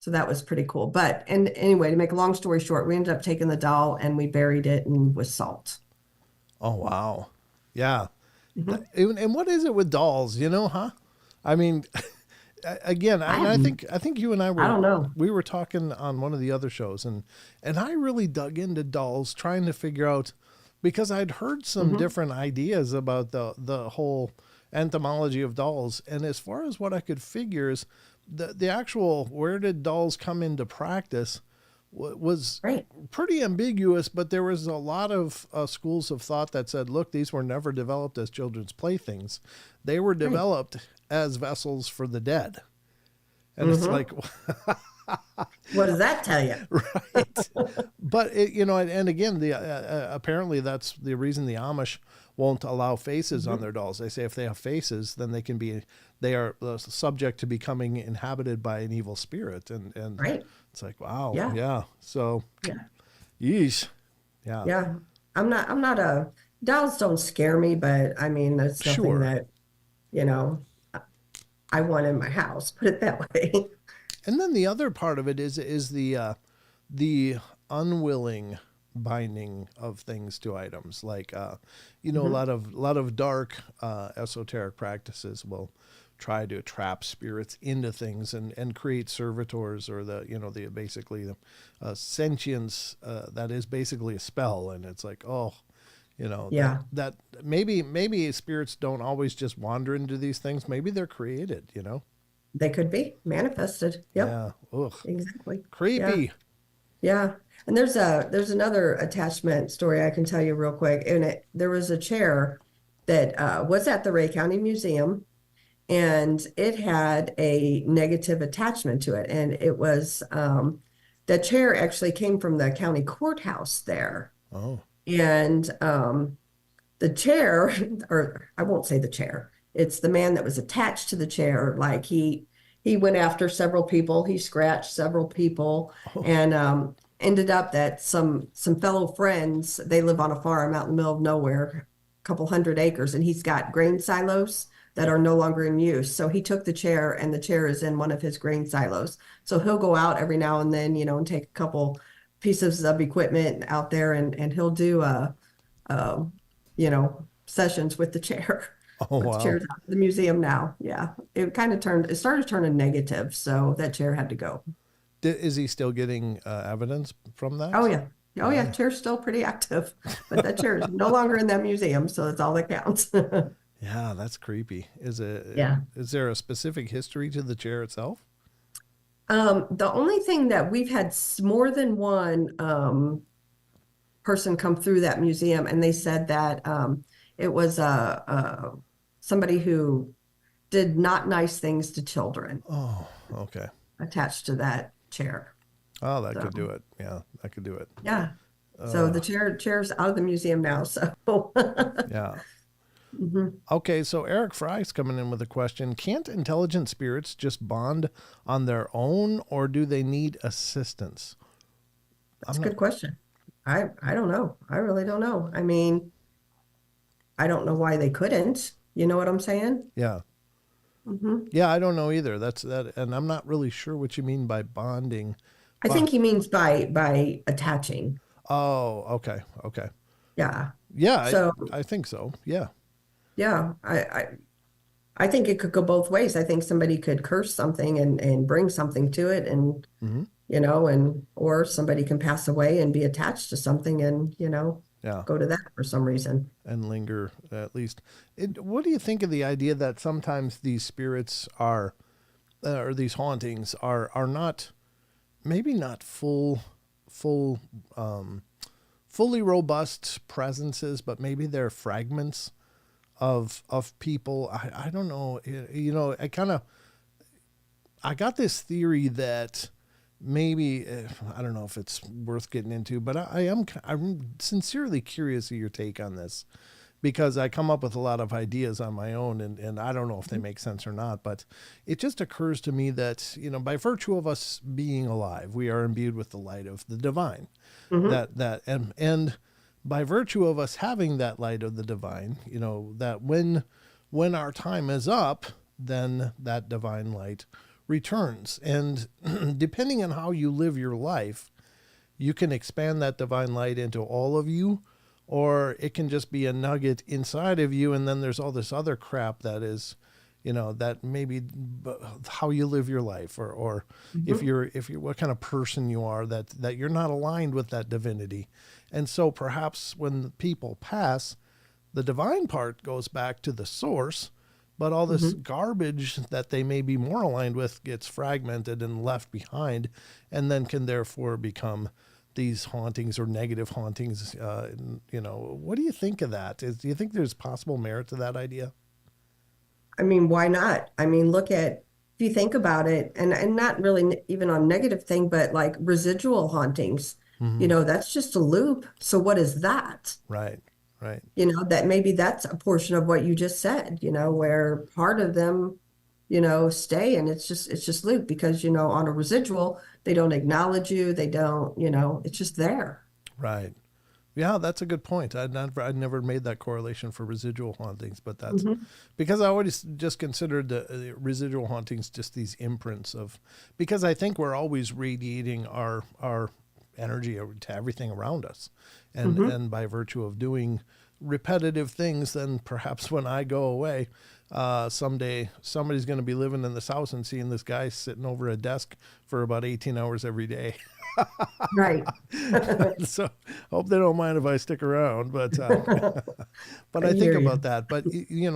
So that was pretty cool. And anyway, to make a long story short, we ended up taking the doll and we buried it with salt. Oh wow. Yeah. Mhm. And what is it with dolls, huh? I mean, again, I and have, I think you and I I don't know. we were talking on one of the other shows, and I really dug into dolls trying to figure out, because I'd heard some Hmm. different ideas about the whole entomology of dolls, and as far as what I could figure is the actual where did dolls come into practice was Right. pretty ambiguous, but there was a lot of schools of thought that said, look, these were never developed as children's playthings. They were Right. developed as vessels for the dead. And it's Hmm. like, What does that tell you? right. But, and again, apparently that's the reason the Amish won't allow faces on Hmm. their dolls. They say if they have faces, then they are subject to becoming inhabited by an evil spirit. And Right. it's like, wow. Yeah. Yeah. So, Yeah. yeesh. Yeah. Yeah. I'm not dolls don't scare me, but I mean, that's nothing Sure. that, you know, I want in my house, put it that way. And then the other part of it is the unwilling binding of things to items, like a Hmm. lot of dark esoteric practices will try to trap spirits into things and create servitors, or the basically the sentience that is basically a spell. And it's like, oh, Yeah. that maybe spirits don't always just wander into these things. Maybe they're created. They could be manifested. Yep. Yeah. Ugh. Exactly. Yeah. Creepy. Yeah. And there's another attachment story I can tell you real quick. And there was a chair that was at the Ray County Museum, and it had a negative attachment to it. And it was the chair actually came from the county courthouse there. Oh. And the chair, or I won't say the chair, it's the man that was attached to the chair. Like he went after several people, he scratched several people, Oh, and ended up that some fellow friends, they live on a farm out in the middle of nowhere, a couple hundred acres, and he's got grain silos that are no longer in use. So he took the chair, and the chair is in one of his grain silos. So he'll go out every now and then, and take a couple pieces of equipment out there, and he'll do sessions with the chair. oh But the wow. chair's out of the museum now. Yeah. It started turning negative. So that chair had to go. Is he still getting evidence from Oh, that? yeah. Oh, yeah. Yeah. Chair's still pretty active, but that chair is no longer in that museum. So that's all that counts. Yeah, that's creepy. Yeah. Is there a specific history to the chair itself? The only thing that we've had more than one person come through that museum, and they said that it was somebody who did not nice things to children Oh, okay. attached to that chair. Oh, that So could do it. Yeah, that could do it. yeah. So Uh, the chair's out of the museum now. So yeah. Mhm. Okay, so Eric Fry's coming in with a question. Can't intelligent spirits just bond on their own, or do they need assistance? That's I'm a not, good question. I don't know. I really don't know. I mean, I don't know why they couldn't. You know what I'm saying? yeah. Hmm. Yeah, I don't know either. That's that, and I'm not really sure what you mean by bonding. I But think he means by attaching. oh, okay, okay. Yeah. Yeah, So I think so. Yeah. yeah, I think it could go both ways. I think somebody could curse something and bring something to it, and Hmm. or somebody can pass away and be attached to something, and Yeah, go to that for some reason. and linger at least. What do you think of the idea that sometimes these spirits are, or these hauntings are not, maybe not full, um, fully robust presences, but maybe they're fragments of people. I don't know. I got this theory that maybe I don't know if it's worth getting into, but I'm sincerely curious of your take on this because I come up with a lot of ideas on my own, and I don't know if they make sense or not, but it just occurs to me that, by virtue of us being alive, we are imbued with the light of the divine. Hmm. And by virtue of us having that light of the divine, that when our time is up, then that divine light returns. And depending on how you live your life, you can expand that divine light into all of you, or it can just be a nugget inside of you, and then there's all this other crap that is, that maybe how you live your life, or if Hmm. you're what kind of person you are, that you're not aligned with that divinity. And so perhaps when people pass, the divine part goes back to the source, but all this Hmm. garbage that they may be more aligned with gets fragmented and left behind, and then can therefore become these hauntings or negative hauntings. What do you think of that? Do you think there's possible merit to that idea? I mean, why not? I mean, if you think about it, and not really even on negative thing, but like residual hauntings, Hmm. that's just a loop. So what is that? Right, right. That maybe that's a portion of what you just said, where part of them, stay, and it's just loop because, on a residual, they don't acknowledge you. They don't, it's just there. Right. Yeah, that's a good point. I'd never made that correlation for residual hauntings, but that's Hmm. because I always just considered the residual hauntings just these imprints of, because I think we're always radiating our energy to everything around us, Hmm. and by virtue of doing repetitive things, then perhaps when I go away, someday somebody's going to be living in this house and seeing this guy sitting over a desk for about 18 hours every day. Right. So hope they don't mind if I stick around, but but I I think hear about you. that. But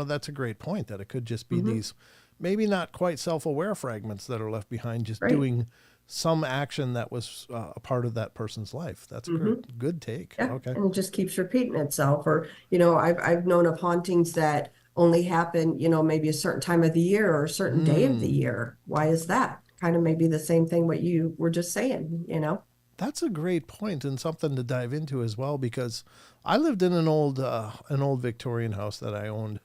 that's a great point that it could just be Hmm. these maybe not quite self-aware fragments that are left behind, just Right. doing some action that was a part of that person's life. That's a Hmm. good take. Yeah, Okay. and it just keeps repeating itself. Or, I've known of hauntings that only happen, maybe a certain time of the year or a certain day of the Hmm. year. Why is that? Kind of maybe the same thing what you were just saying. That's a great point and something to dive into as well, because I lived in an old Victorian house that I owned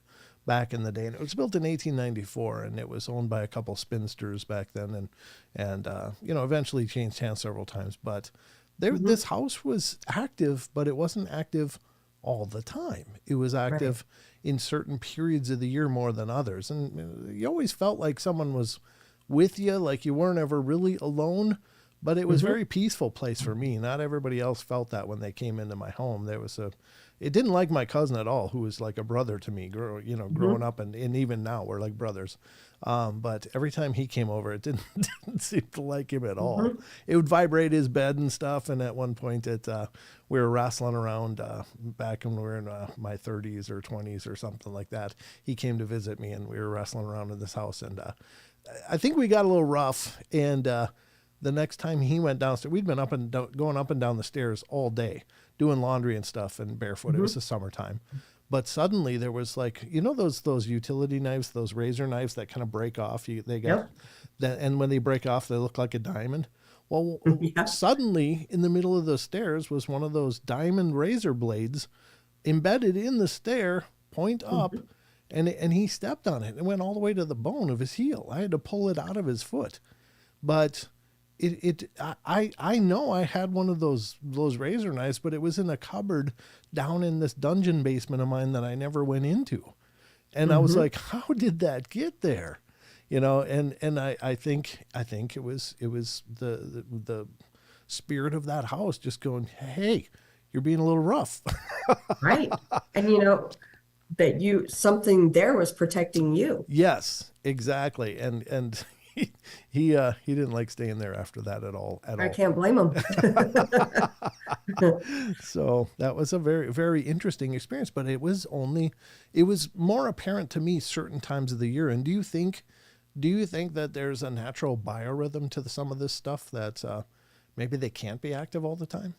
back in the day, and it was built in 1894, and it was owned by a couple spinsters back then, and you know, eventually changed hands several times. But Hmm. this house was active, but it wasn't active all the time. It was Right. active in certain periods of the year more than others, and you always felt like someone was with you, like you weren't ever really alone. But it was a Hmm. very peaceful place for me. Not everybody else felt that when they came into my home. It didn't like my cousin at all, who was like a brother to me, growing Hmm. up, and even now we're like brothers. But every time he came over, it didn't, didn't seem to like him at all. Hmm. It would vibrate his bed and stuff. And at one point, we were wrestling around back when we were in my 30s or 20s or something like that. He came to visit me, and we were wrestling around in this house, and I think we got a little rough, and the next time he went downstairs, we'd been going up and down the stairs all day, doing laundry and stuff, and barefoot. It was Hmm. the summertime, but suddenly there was, like, you know, those utility knives, those razor knives that kind of break off. They got Yep. that, and when they break off, they look like a diamond. Well, Yeah. suddenly in the middle of the stairs was one of those diamond razor blades embedded in the stair, point up, Hmm. and he stepped on it and went all the way to the bone of his heel. I had to pull it out of his foot, but I know I had one of those razor knives, but it was in a cupboard down in this dungeon basement of mine that I never went into. And I was Hmm. like, how did that get there? You know, and I think it was the spirit of that house just going, hey, you're being a little rough. Right. And that something there was protecting you. Yes, exactly. And he didn't like staying there after that at I all. can't blame them. So that was a very, very interesting experience, but it was more apparent to me certain times of the year. And do you think that there's a natural biorhythm to some of this stuff that maybe they can't be active all the time?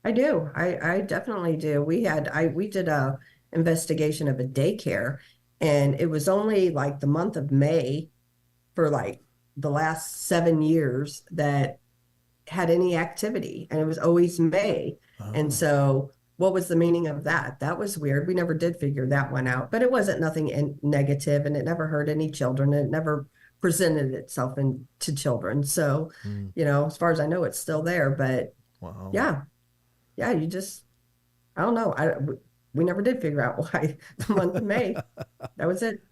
I do. I definitely do. We did a investigation of a daycare, and it was only like the month of May for like the last 7 years that had any activity, and it was always May. And Oh, so, what was the meaning of that? That was weird. We never did figure that one out, but it wasn't nothing negative, and it never hurt any children. It never presented itself to children. So, mm, as far as I know, it's still there. But wow. yeah, yeah, I don't know. We never did figure out why the month of May. That was it.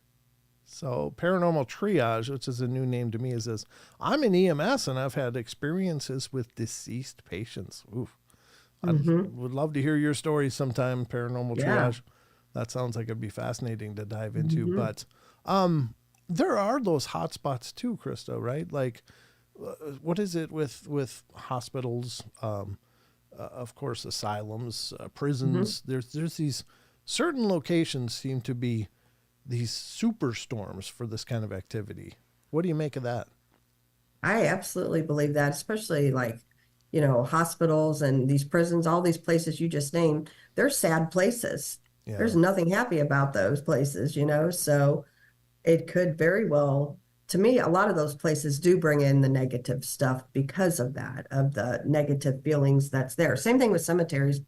So, paranormal triage, which is a new name to me, is this: I'm in EMS and I've had experiences with deceased patients. Oof. I Hmm. would love to hear your stories sometime, paranormal Yeah. triage. That sounds like it'd be fascinating to dive into. Hmm. But there are those hot spots too, Krista, right? Like, what is it with hospitals? Of course, asylums, Hmm. prisons. There's these certain locations seem to be these superstorms for this kind of activity. What do you make of that? I absolutely believe that, especially like, hospitals and these prisons, all these places you just named, they're sad places. Yeah. There's nothing happy about those places. So it could very well, to me, a lot of those places do bring in the negative stuff because of that, of the negative feelings that's there. Same thing with cemeteries.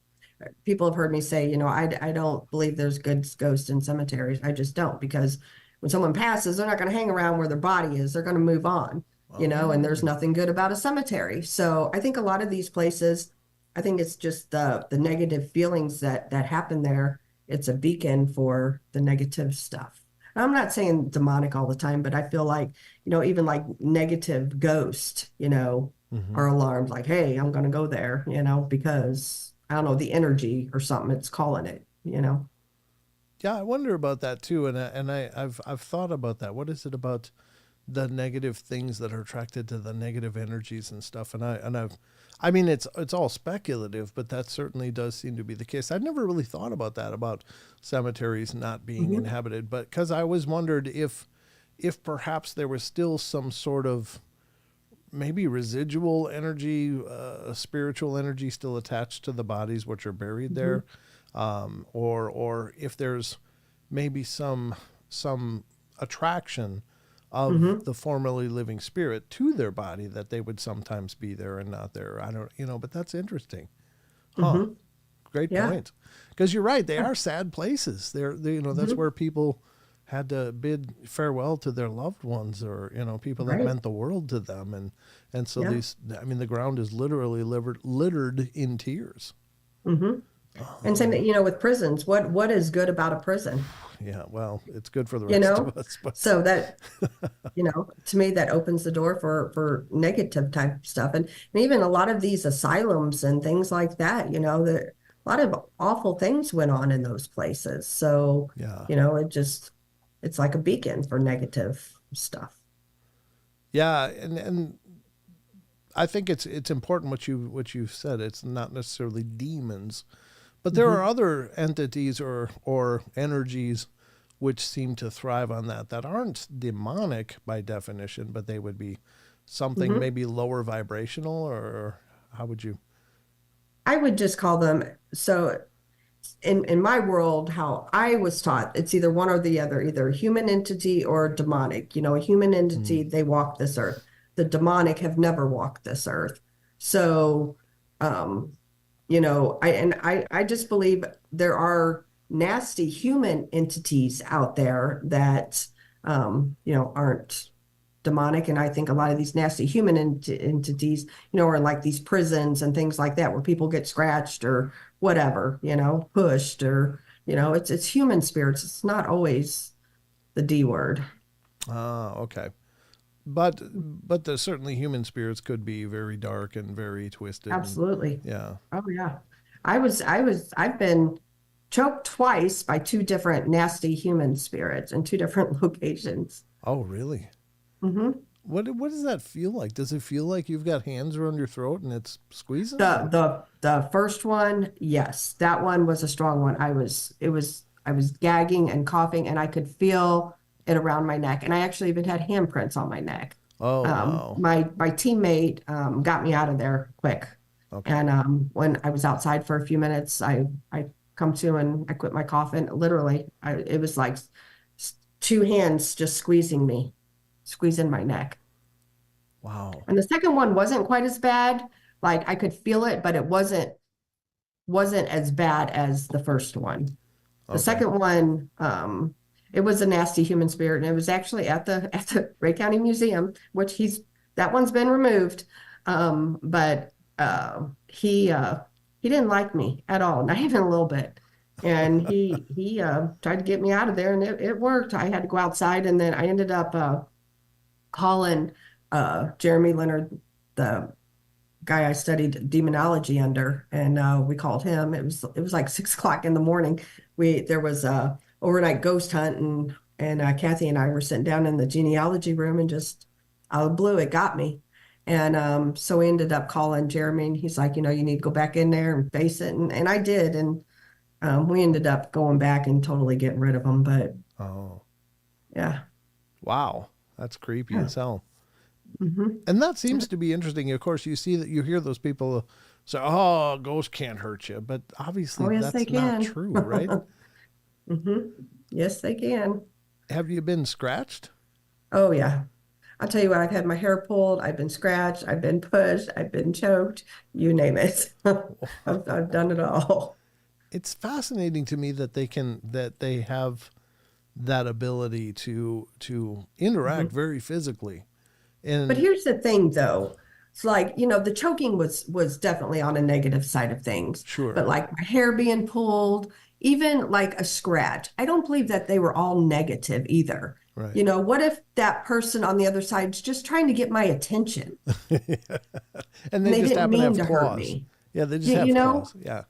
People have heard me say, I don't believe there's good ghosts in cemeteries. I just don't, because when someone passes, they're not going to hang around where their body is. They're going to move on, and there's Oh, nothing good about a cemetery. So I think a lot of these places, I think it's just the negative feelings that happen there. It's a beacon for the negative stuff. I'm not saying demonic all the time, but I feel like, even like negative ghosts, hmm. are alarmed, like, hey, I'm going to go there, because I don't know, the energy or something it's calling it. Yeah, I wonder about that too, I've thought about that. What is it about the negative things that are attracted to the negative energies and stuff? I mean, it's all speculative, but that certainly does seem to be the case. I've never really thought about that, about cemeteries not being Hmm. inhabited, but because I always wondered if perhaps there was still some sort of maybe residual energy, spiritual energy still attached to the bodies which are buried Hmm. there, or if there's maybe some attraction of the formerly living spirit to their body, that they would sometimes be there and not there. I don't, but that's interesting. Huh. Mm-hmm. Great Yeah. point. Because you're right, they are sad places. That's where people had to bid farewell to their loved ones, or people that Right. meant the world to them, and so Yeah. the ground is literally littered in tears. Mm-hmm. And same, with prisons, what is good about a prison? Yeah, well, it's good for the You rest of know? us, but So that, to me, that opens the door for negative type stuff. And even a lot of these asylums and things like that, that a lot of awful things went on in those places. So, yeah, it's like a beacon for negative stuff. yeah, and I think it's important what you've said. It's not necessarily demons, but there Hmm. are other entities or energies which seem to thrive on that aren't demonic by definition, but they would be something Hmm. maybe lower vibrational, or how would you? I would just call them, so in my world, how I was taught, it's either one or the other, either human entity or demonic. A human Mm. entity, they walk this earth. The demonic have never walked this earth. So, um, I just believe there are nasty human entities out there that aren't demonic. And I think a lot of these nasty human entities, are like these prisons and things like that where people get scratched or whatever, pushed or, it's human spirits. It's not always the D word. Ah, okay. But there's certainly human spirits could be very dark and very twisted, and Absolutely. yeah. Oh yeah. I've been choked twice by two different nasty human spirits in two different locations. Oh, really? Hmm. What does that feel like? Does it feel like you've got hands around your throat and it's squeezing? The Or the first one, yes, that one was a strong one. I was gagging and coughing, and I could feel it around my neck, and I actually even had handprints on my neck. oh wow. My teammate got me out of there quick, Okay. and when I was outside for a few minutes, I come to and I quit my coughing. Literally, it was like two hands just squeezing me, squeezing my neck. Wow. And the second one wasn't quite as bad. Like I could feel it, but it wasn't as bad as the first one. The Okay. second one, it was a nasty human spirit, and it was actually at the Ray County Museum, which that one's been removed. But he didn't like me at all, not even a little bit. And he tried to get me out of there, and it worked. I had to go outside, and then I ended up calling Jeremy Leonard, the guy I studied demonology under, and we called him. It was like 6 o'clock in the morning. There was a overnight ghost hunt, and Kathy and I were sitting down in the genealogy room, and just out of the blue, it got me. And so we ended up calling Jeremy, and he's like, you need to go back in there and face it, and I did, and we ended up going back and totally getting rid of them. But Oh yeah, wow. That's creepy yeah. as hell. Hmm. And that seems to be interesting. Of course, you hear those people say, "Oh, ghosts can't hurt you," but obviously Oh, yes, they that's not can. true, right? Hmm. Yes, they can. Have you been scratched? Oh, yeah. I'll tell you what, I've had my hair pulled, I've been scratched, I've been pushed, I've been choked, you name it. I've done it all. It's fascinating to me that they have that ability to interact Mhm. very physically. But And here's the thing, though. It's like, the choking was definitely on a negative side of things. sure, But like my hair being pulled, even like a scratch, I don't believe that they were all negative either. right. What if that person on the other side's just trying to get my attention And and they they just didn't happen to mean have to hurt claws. me? Yeah, they just You have know? claws. Yeah.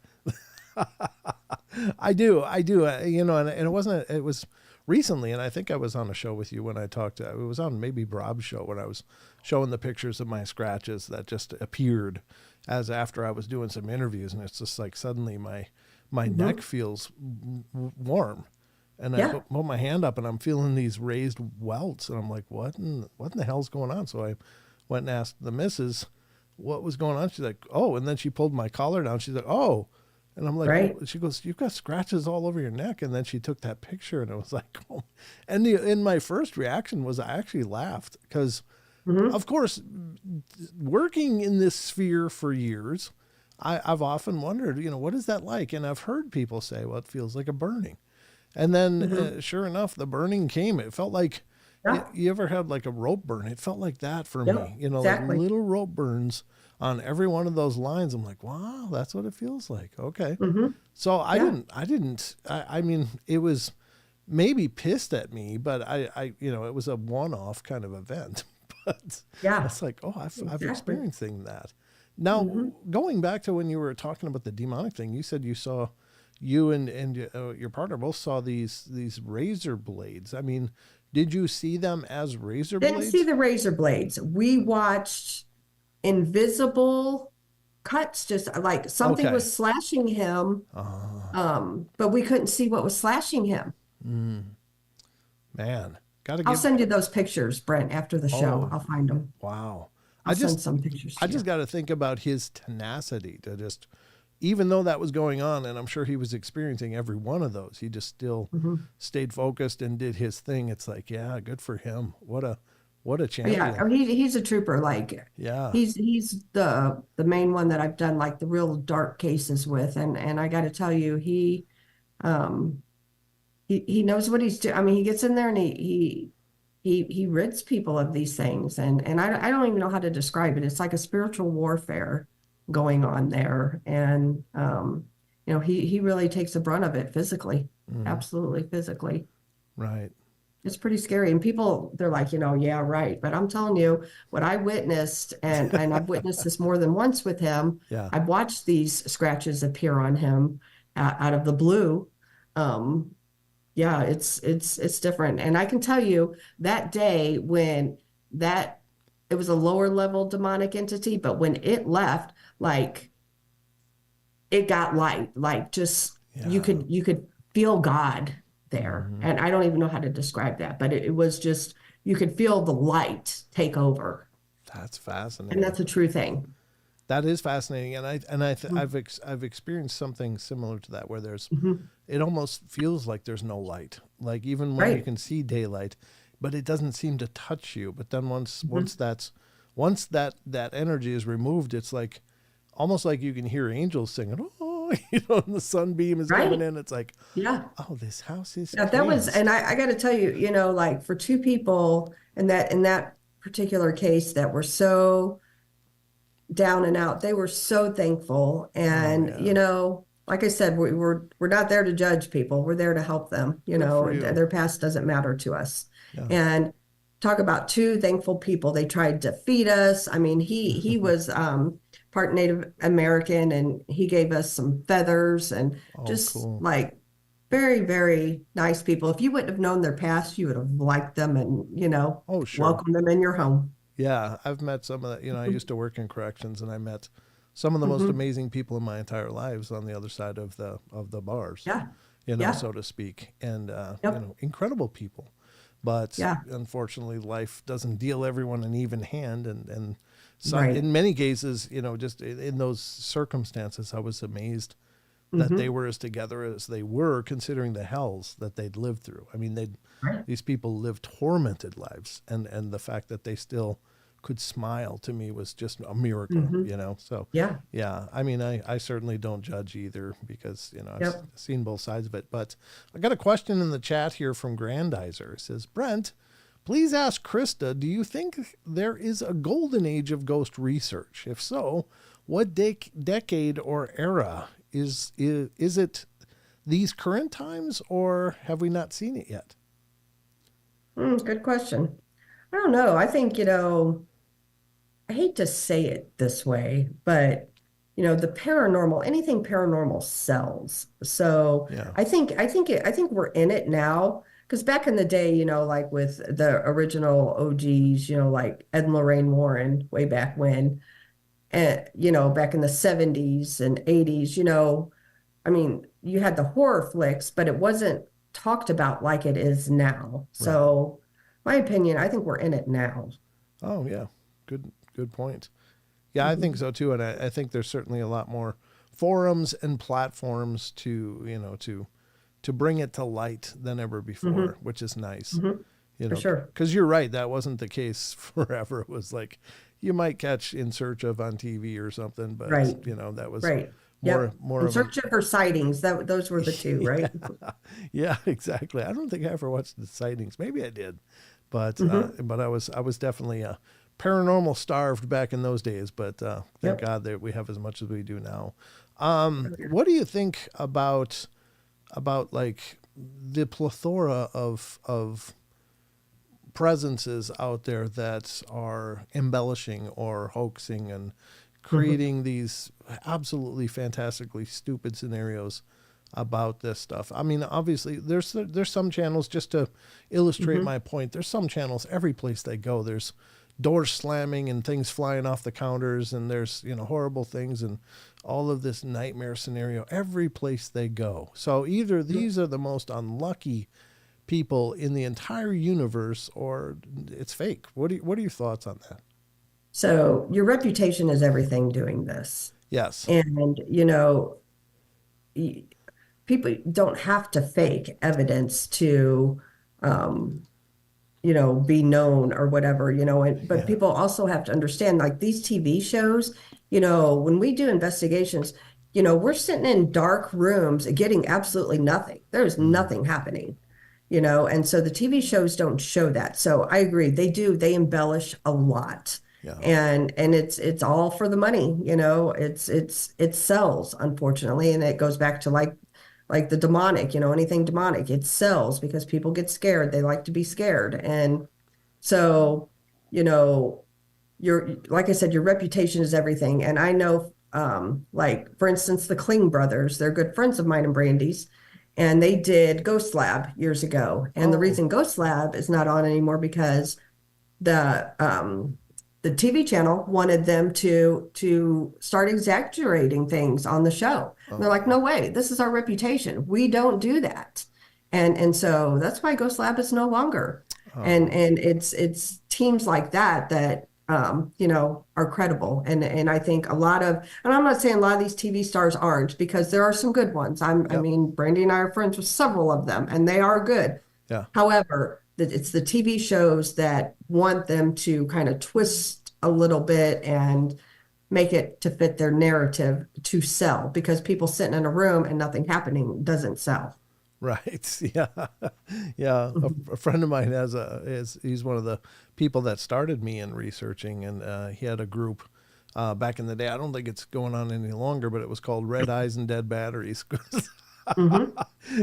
I do. And it wasn't, it was recently, and I think I was on a show with you when I talked to, it was on maybe Rob's show when I was showing the pictures of my scratches that just appeared as after I was doing some interviews. And it's just like suddenly my neck Hmm. feels warm. And I Yeah. put my hand up and I'm feeling these raised welts. And I'm like, what in the hell's going on? So I went and asked the missus what was going on. She's like, oh, and then she pulled my collar down. She's like, oh. And I'm like, Right. she goes, you've got scratches all over your neck. And then she took that picture and it was like, oh. And my first reaction was I actually laughed because, Hmm. of course, working in this sphere for years, I've often wondered, what is that like? And I've heard people say, well, it feels like a burning. And then, Hmm. sure enough, the burning came. It felt like Yeah. you ever had like a rope burn? It felt like that for Yep. me, like Exactly. little rope burns on every one of those lines. I'm like, wow, that's what it feels like. Okay. Hmm. So Yeah. I mean, it was maybe pissed at me, but it was a one off kind of event. But Yeah. it's like, oh, I've Exactly. experienced that. Now, Hmm. going back to when you were talking about the demonic thing, you said you saw you and your partner both saw these razor blades. I mean, did you see them as razor Didn't see blades? the razor blades. We watched invisible cuts, just like something Okay. was slashing him, Uh, but we couldn't see what was slashing him. man, got to I'll give. send you those pictures, Brent, after the show. Oh, I'll find them. wow. I'll I send just some pictures I to just you. got to think about his tenacity to just, even though that was going on, and I'm sure he was experiencing every one of those, he just still Hmm. stayed focused and did his thing. It's like, yeah, good for him. What a Yeah, champion. oh, he's a trooper. Like Yeah. he's the main one that I've done like the real dark cases with, and I got to tell you, um he knows what he's doing. I mean, he gets in there and he rids people of these things, and I don't even know how to describe it. It's like a spiritual warfare going on there, and he really takes the brunt of it physically, Mm, absolutely physically. right. It's pretty scary, and people they're like, yeah, right. But I'm telling you, what I witnessed, and I've witnessed this more than once with him. Yeah. I've watched these scratches appear on him out of the blue. Um, yeah, it's different. And I can tell you that day when that it was a lower level demonic entity, but when it left, like it got light, like just Yeah. you could feel God there. Hmm. And I don't even know how to describe that, but it was just you could feel the light take over. That's And fascinating. that's a true thing. That is fascinating, Mhm. I've experienced something similar to that where there's Mhm. it almost feels like there's no light, like even when you Right. can see daylight, but it doesn't seem to touch you. But then Mhm. once that energy is removed, it's like almost like you can hear angels singing, oh, and the sunbeam is coming Right. in. It's like, Yeah. oh, this house is Yeah, that was, cleansed. and I got to tell you, like for two people in that particular case that were so down and out, they were so thankful. Oh And, yeah, like I said, we're not there to judge people. We're there to help them. good for you. Their past doesn't matter to us. Yeah. And talk about two thankful people. They tried to feed us. I mean, he was part Native American, and he gave us some feathers and Oh, just cool. like very, very nice people. If you wouldn't have known their past, you would have liked them and, Oh, sure. welcomed them in your home. Yeah, I've met some of that. I used to work in corrections, and I met some of the most Hmm. amazing people in my entire lives on the other side of the bars, Yeah. Yeah. so to speak, and Yep. incredible people. But Yeah. unfortunately, life doesn't deal everyone an even hand, and some Right. in many cases, just in those circumstances, I was amazed that they Hmm. were as together as they were, considering the hells that they'd lived through. I mean, Right. these people lived tormented lives, and the fact that they still could smile to me was just a miracle. Hmm. So Yeah. yeah, I mean, I certainly don't judge either because I've Yep. seen both sides of it. But I got a question in the chat here from Grandizer. It says, Brent, please ask Krista, do you think there is a golden age of ghost research? If so, what decade or era is it these current times, or have we not seen it yet? Good question. I don't know. I think, I hate to say it this way, but the paranormal, anything paranormal sells. So Yeah. I think we're in it now. Because back in the day, like with the original OGs, like Ed and Lorraine Warren way back when, and back in the 70s and 80s, I mean, you had the horror flicks, but it wasn't talked about like it is now. Right. So, my opinion, I think we're in it now. Oh yeah. Good point. Yeah, I think Mhm. so too, and I think there's certainly a lot more forums and platforms to, to bring it to light than ever before, which is nice. For sure. Because you're right, that wasn't the case forever. It was like you might catch In Search of on TV or something, but Right. that was Right. more Yep. more In of search of her sightings. Those were the two, right? yeah, exactly. I don't think I ever watched the sightings. Maybe I did, but I was definitely paranormal starved back in those days. But thank God that we have as much as we do now. What do you think about like the plethora of presences out there that are embellishing or hoaxing and creating these absolutely fantastically stupid scenarios about this stuff? I mean, obviously there's some channels, just to illustrate my point, there's some channels every place they go, there's doors slamming and things flying off the counters, and there's horrible things and all of this nightmare scenario every place they go. So either these are the most unlucky people in the entire universe, or it's fake. What are your thoughts on that? So your reputation is everything doing this. Yes. And, people don't have to fake evidence to, be known or whatever, but people also have to understand, like these TV shows, when we do investigations, we're sitting in dark rooms getting absolutely nothing. There's nothing happening, and so the TV shows don't show that. So I agree. They embellish a lot. Yeah. And it's all for the money, it sells, unfortunately. And it goes back to like the demonic, anything demonic, it sells because people get scared. They like to be scared. And so, like I said, your reputation is everything. And I know, like, for instance, the Kling brothers, they're good friends of mine and Brandy's, and they did Ghost Lab years ago. And the reason Ghost Lab is not on anymore because the TV channel wanted them to start exaggerating things on the show. And they're like, no way, this is our reputation. We don't do that. And so that's why Ghost Lab is no longer. And it's teams like that are credible. And I think and I'm not saying a lot of these TV stars aren't, because there are some good ones. I mean, Brandy and I are friends with several of them, and they are good. Yeah. However, it's the TV shows that want them to kind of twist a little bit and make it to fit their narrative to sell, because people sitting in a room and nothing happening doesn't sell. Right. Yeah. Yeah. A friend of mine he's one of the people that started me in researching, and he had a group back in the day. I don't think it's going on any longer, but it was called Red Eyes and Dead Batteries. And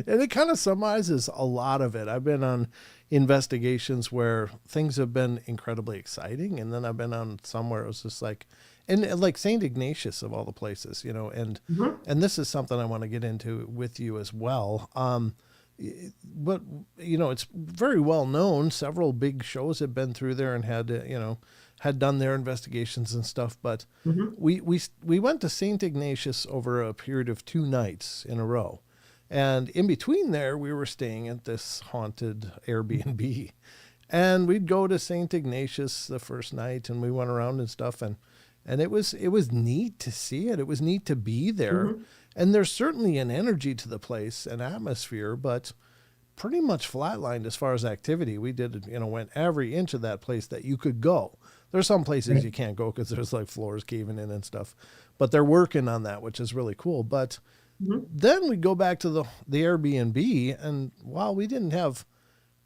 it kind of summarizes a lot of it. I've been on investigations where things have been incredibly exciting, and then I've been on some where it was just like, and like St. Ignatius of all the places, and this is something I want to get into with you as well. But it's very well known. Several big shows have been through there and had done their investigations and stuff. But we went to St. Ignatius over a period of 2 nights in a row. And in between there, we were staying at this haunted Airbnb. And we'd go to St. Ignatius the first night, and we went around and stuff. And it was neat to see it. It was neat to be there. And there's certainly an energy to the place, an atmosphere, but pretty much flatlined as far as activity. We did, went every inch of that place that you could go. There's some places you can't go because there's like floors caving in and stuff. But they're working on that, which is really cool. But then we go back to the Airbnb, and while we didn't have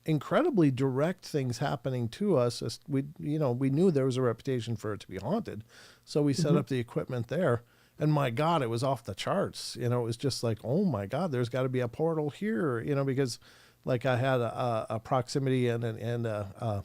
incredibly direct things happening to us, we knew there was a reputation for it to be haunted, so we set up the equipment there, and my God, it was off the charts. It was just like, oh my God, there's got to be a portal here, because like I had a proximity and a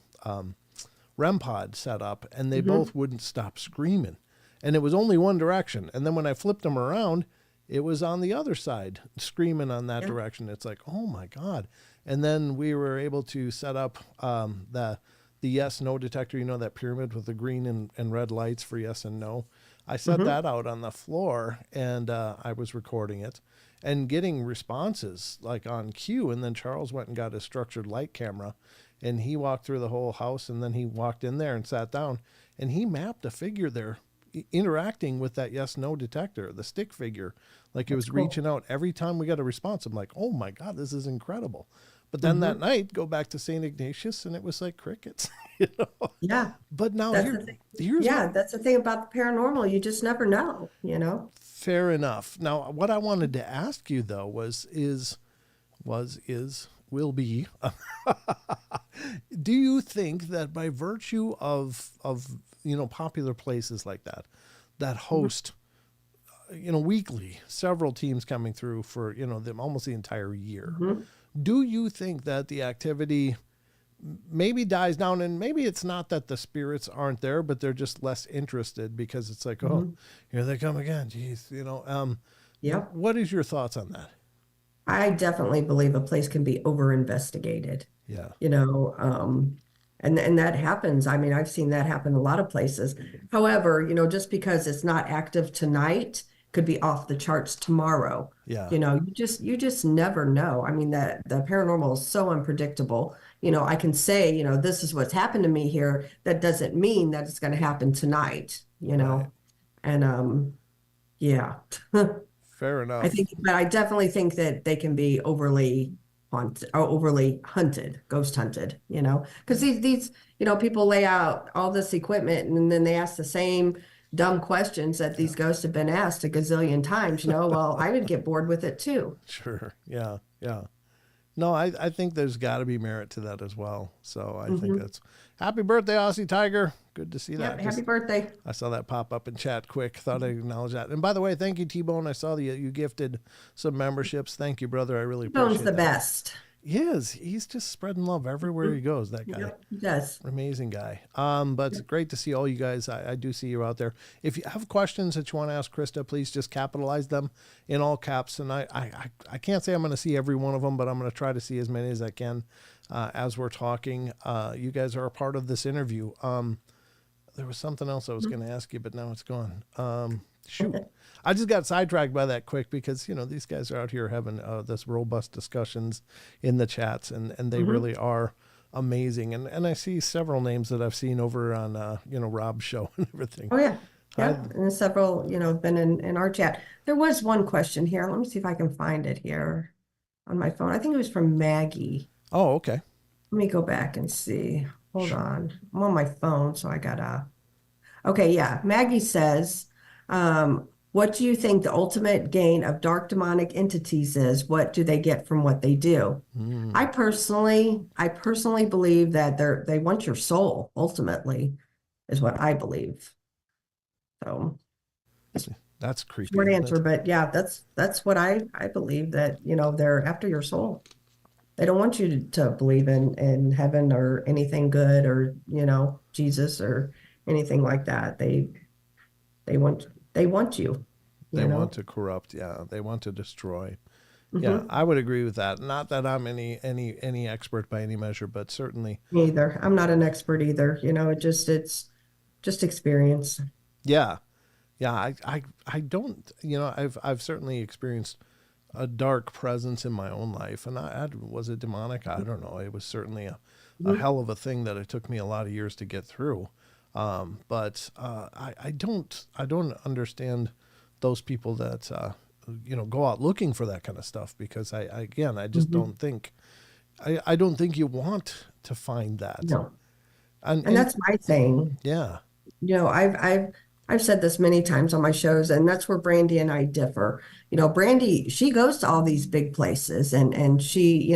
REM pod set up, and they both wouldn't stop screaming, and it was only one direction, and then when I flipped them around, it was on the other side, screaming on that direction. It's like, oh my God. And then we were able to set up the yes, no detector, that pyramid with the green and red lights for yes and no. I set that out on the floor, and I was recording it and getting responses like on cue. And then Charles went and got a structured light camera, and he walked through the whole house, and then he walked in there and sat down, and he mapped a figure there interacting with that yes no detector, the stick figure, like it That's was cool. reaching out every time we got a response. I'm like, oh my God, this is incredible. But then that Hmm. night, go back to St. Ignatius, and it was like crickets, you know. Yeah, But now that's the thing. here's what. Yeah, that's the thing about the paranormal. You just never know, you know? Fair enough. Now, what I wanted to ask you though will be, do you think that by virtue of popular places like that that Mhm. host weekly several teams coming through for them almost the entire year, Mhm. do you think that the activity maybe dies down, and maybe it's not that the spirits aren't there, but they're just less interested because it's like, oh, Mhm. here they come again, geez, Yep. what is your thoughts on that? I definitely believe a place can be over investigated, Yeah. you know, and that happens. I mean, I've seen that happen a lot of places. However, just because it's not active tonight could be off the charts tomorrow. Yeah. You just never know. I mean, that the paranormal is so unpredictable. I can say, this is what's happened to me here. That doesn't mean that it's going to happen tonight, Right. and yeah. Fair enough. But I definitely think that they can be overly haunted or overly hunted, ghost hunted, because Yeah. these people lay out all this equipment and then they ask the same dumb questions that Yeah. these ghosts have been asked a gazillion times, well, I would get bored with it too. Sure. Yeah. Yeah. No, I think there's got to be merit to that as well. So I think Hmm. that's happy birthday, Aussie Tiger. Good to see that. Yep. Happy Just birthday. I saw that pop up in chat quick. Thought I'd acknowledge that. And by the way, thank you, T-Bone. I saw that you gifted some memberships. Thank you, brother. I really Bone's appreciate the that. best. He is. He's just spreading love everywhere Mhm. he goes. That guy. Yep, he does. Amazing guy. But it's great to see all you guys. I do see you out there. If you have questions that you want to ask Krista, please just capitalize them in all caps. And I can't say I'm going to see every one of them, but I'm going to try to see as many as I can as we're talking. You guys are a part of this interview. There was something else I was going to ask you, but now it's gone. Shoot. I just got sidetracked by that quick because, these guys are out here having this robust discussions in the chats, and they Hmm. really are amazing. And I see several names that I've seen over on, Rob's show and everything. Oh yeah. I, Yeah. And several, have been in our chat. There was one question here. Let me see if I can find it here on my phone. I think it was from Maggie. oh, okay. Let me go back and see. Hold Sure. on. I'm on my phone, so I gotta. Okay, yeah. Maggie says, what do you think the ultimate gain of dark demonic entities is? What do they get from what they do? Mm, I personally believe that they want your soul, ultimately, is what I believe. So that's creepy, short isn't answer, it? but yeah, that's what I believe, that, they're after your soul. They don't want you to believe in heaven or anything good, or, Jesus or anything like that. They want you, They you want know. to corrupt. Yeah. They want to destroy. Yeah, Hmm. I would agree with that. Not that I'm any expert by any measure, but certainly. Me either. I'm not an expert either. It's just experience. Yeah. Yeah, I don't, I've certainly experienced a dark presence in my own life, and was it demonic? I don't know. It was certainly a Mhm. hell of a thing that it took me a lot of years to get through. But I don't understand those people that go out looking for that kind of stuff, because again, I just Mhm. don't think you want to find that. No. And And that's my thing. yeah. I've said this many times on my shows, and that's where Brandy and I differ. Brandy, she goes to all these big places, and she,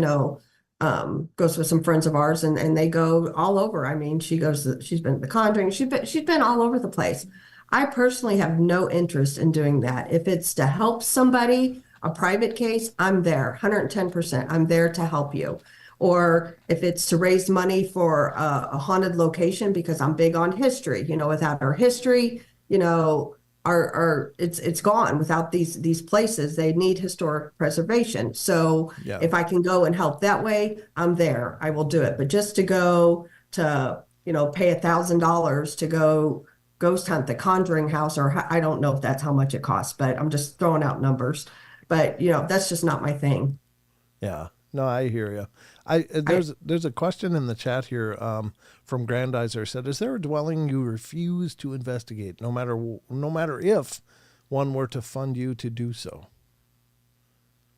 goes with some friends of ours, and they go all over. I mean, she's been to The Conjuring, she's been all over the place. I personally have no interest in doing that. If it's to help somebody, a private case, I'm there, 110%. I'm there to help you. Or if it's to raise money for a haunted location, because I'm big on history. Without our history, our it's gone. Without these places, they need historic preservation. So Yeah. if I can go and help that way, I'm there. I will do it. But just to go to, pay $1,000 to go ghost hunt the Conjuring house, or I don't know if that's how much it costs, but I'm just throwing out numbers. But that's just not my thing. Yeah. No, I hear you. There's a question in the chat here from Grandizer. Said, "Is there a dwelling you refuse to investigate, no matter if one were to fund you to do so?"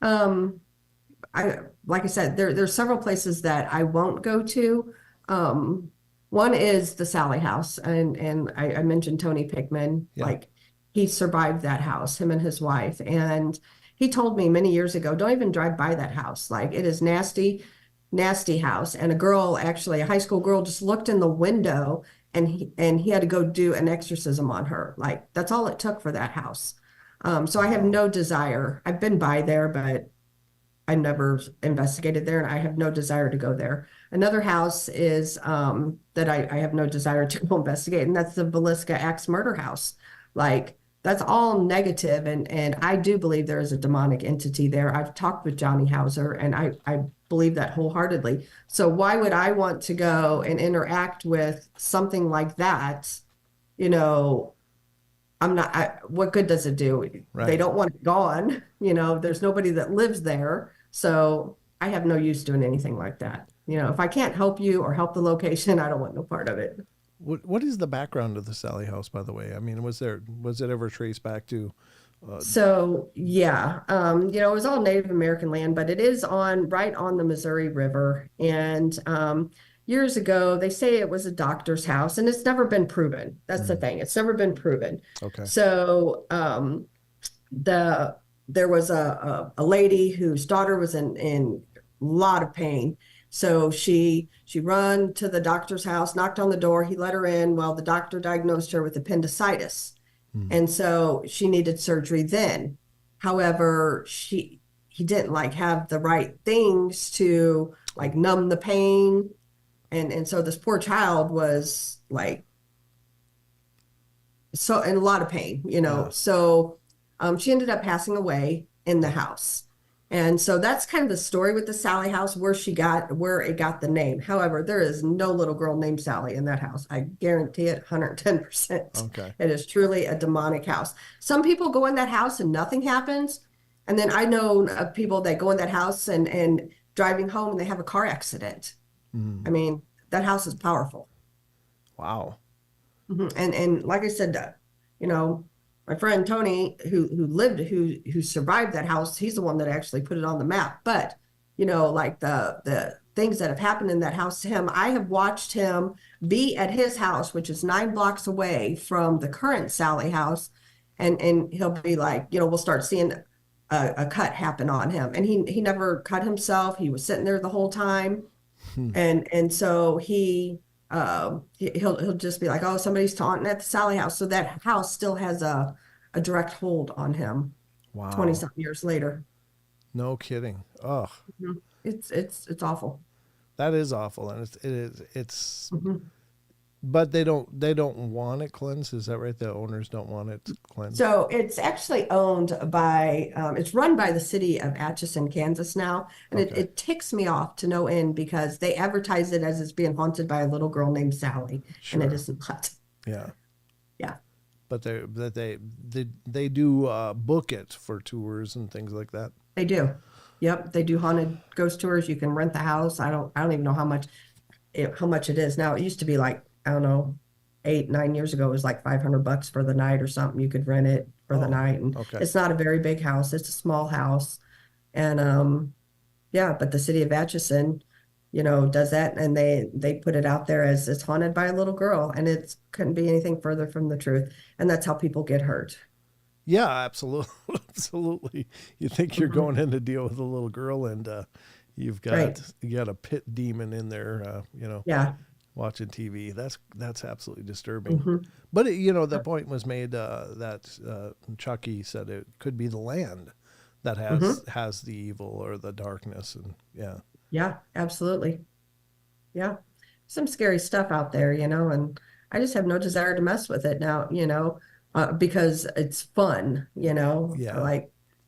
Um, like I said, there's several places that I won't go to. One is the Sally House, and I mentioned Tony Pickman. Yeah. Like he survived that house, him and his wife, and he told me many years ago, don't even drive by that house. Like it is nasty, nasty house. And a girl, actually a high school girl, just looked in the window, and he had to go do an exorcism on her. Like that's all it took for that house. So I have no desire. I've been by there, but I never investigated there, and I have no desire to go there. Another house is that I have no desire to go investigate, and that's the Villisca Axe murder house. Like that's all negative, and I do believe there is a demonic entity there. I've talked with Johnny Hauser, and I believe that wholeheartedly. So why would I want to go and interact with something like that? You know, what good does it do? Right. They don't want it gone. There's nobody that lives there. So I have no use doing anything like that. If I can't help you or help the location, I don't want no part of it. What is the background of the Sally House, by the way? I mean, was it ever traced back to? So yeah, it was all Native American land, but it is right on the Missouri River. And years ago, they say it was a doctor's house, and it's never been proven. That's the thing; it's never been proven. Okay. So there was a lady whose daughter was in a lot of pain. So she run to the doctor's house, knocked on the door. He let her in. Well, the doctor diagnosed her with appendicitis. And so she needed surgery then. However, he didn't have the right things to numb the pain. And so this poor child was so in a lot of pain, Yeah. So she ended up passing away in the house. And so that's kind of the story with the Sally House, where it got the name. However, there is no little girl named Sally in that house. I guarantee it 110%. Okay. It is truly a demonic house. Some people go in that house and nothing happens. And then I know of people that go in that house and driving home and they have a car accident. I mean, that house is powerful. Wow. And like I said, my friend Tony, who survived that house, he's the one that actually put it on the map. But, the things that have happened in that house to him, I have watched him be at his house, which is 9 blocks away from the current Sally House. And he'll be we'll start seeing a cut happen on him. And he never cut himself. He was sitting there the whole time. And so he'll just be like, oh, somebody's taunting at the Sally House. So that house still has a direct hold on him. Wow. 20-something years later. No kidding. Ugh. It's awful. That is awful, and it's. But they don't want it cleansed. Is that right? The owners don't want it cleansed. So it's actually owned by, it's run by the city of Atchison, Kansas now. And Okay. it ticks me off to no end because they advertise it as it's being haunted by a little girl named Sally. Sure. And it is not. Yeah. Yeah. But they do book it for tours and things like that. They do. Yep. They do haunted ghost tours. You can rent the house. I don't even know how much it is now. It used to be I don't know, 8-9 years ago, it was $500 for the night or something. You could rent it for the night. And okay. It's not a very big house. It's a small house. And but the city of Atchison, does that, and they put it out there as it's haunted by a little girl, and it couldn't be anything further from the truth. And that's how people get hurt. Yeah, absolutely. Absolutely. You think you're going in to deal with a little girl, and you got a pit demon in there, Yeah. watching TV. That's absolutely disturbing. But the point was made that Chucky said it could be the land that has the evil or the darkness, and Yeah, absolutely. Yeah, some scary stuff out there, and I just have no desire to mess with it now, because it's fun, Yeah.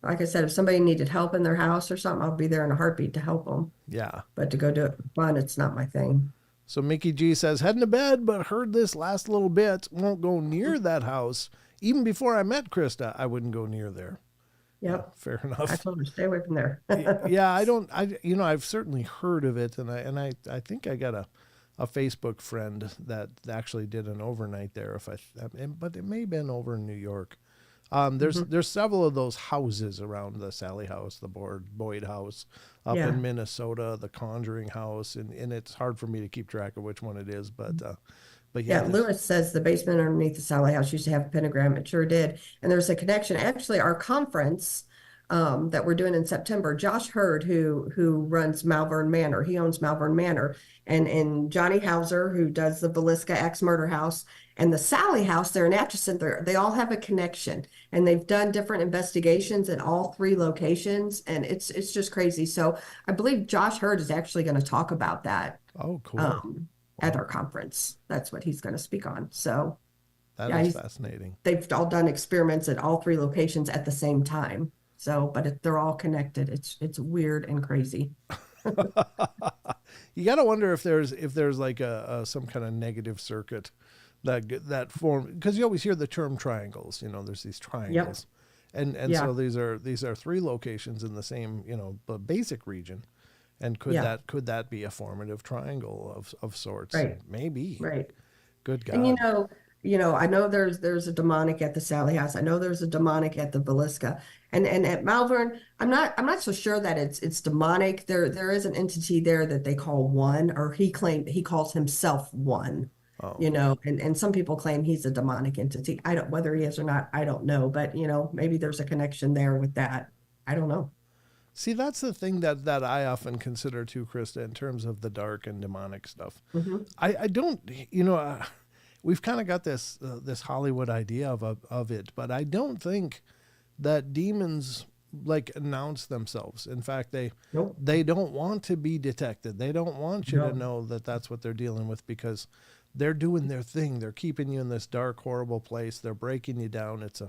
Like I said, if somebody needed help in their house or something, I'll be there in a heartbeat to help them. Yeah. But to go do it for fun, it's not my thing. So Mickey G says, heading to bed, but heard this last little bit. Won't go near that house. Even before I met Krista, I wouldn't go near there. Yeah, Yep. fair I enough. told her stay away from there. Yeah, I don't. I've certainly heard of it, and I think I got a Facebook friend that actually did an overnight there. But it may have been over in New York. Hmm. There's several of those houses around the Sally House, the Boyd House, up in Yeah. Minnesota, the Conjuring House, and it's hard for me to keep track of which one it is, but yeah, Yeah, this. Lewis says the basement underneath the Sally House used to have a pentagram. It sure did. And there's a connection. Actually, our conference that we're doing in September, Josh Hurd, who runs Malvern Manor, he owns Malvern Manor, and Johnny Hauser, who does the Villisca Ex Murder House, and the Sally House there in Atchison, they all have a connection, and they've done different investigations at all three locations, and it's just crazy. So I believe Josh Hurd is actually going to talk about that Oh, cool. um, at Wow, our conference. That's what he's going to speak on. So that yeah, is fascinating. they've all done experiments at all three locations at the same time. So, but they're all connected. It's weird and crazy. You got to wonder if there's like a some kind of negative circuit that form, because you always hear the term triangles. There's these Yep. triangles, and Yeah. so these are three locations in the same basic region, and Yeah. could that be a formative triangle of sorts? Right. Maybe. Right. Good And God. I know there's a demonic at the Sally House. I know there's a demonic at the Villisca. And at Malvern, I'm not so sure that it's demonic. There is an entity there that they call one, or he calls himself one, Oh, and some people claim he's a demonic entity. I don't whether he is or not, I don't know, but maybe there's a connection there with that. I don't know. see, that's the thing that I often consider too, Krista, in terms of the dark and demonic stuff. Hmm. I don't, we've kind of got this Hollywood idea of it, but I don't think that demons like announce themselves. In fact, Nope. they don't want to be detected. They don't want you to No. know that that's what they're dealing with, because they're doing their thing. They're keeping you in this dark, horrible place. They're breaking you down. It's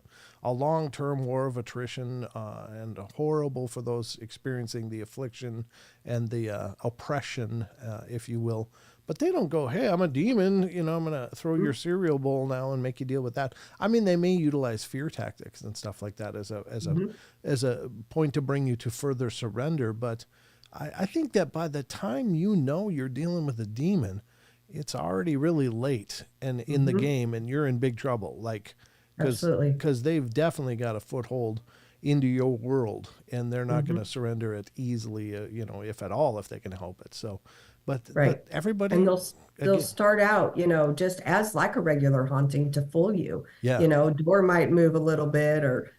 a long-term war of attrition, and horrible for those experiencing the affliction and the oppression, if you will. But they don't go, hey, I'm a demon, I'm going to throw your cereal bowl now and make you deal with that. I mean, they may utilize fear tactics and stuff like that Hmm. as a point to bring you to further surrender. But I think that by the time you're dealing with a demon, it's already really late and in the Hmm. game, and you're in big trouble. Like, Absolutely. because they've definitely got a foothold into your world, and they're not going to Hmm. surrender it easily, if at all, if they can help it. So, Right. but And everybody, they'll again, start out, just as like a regular haunting to fool you. yeah, Door might move a little bit or,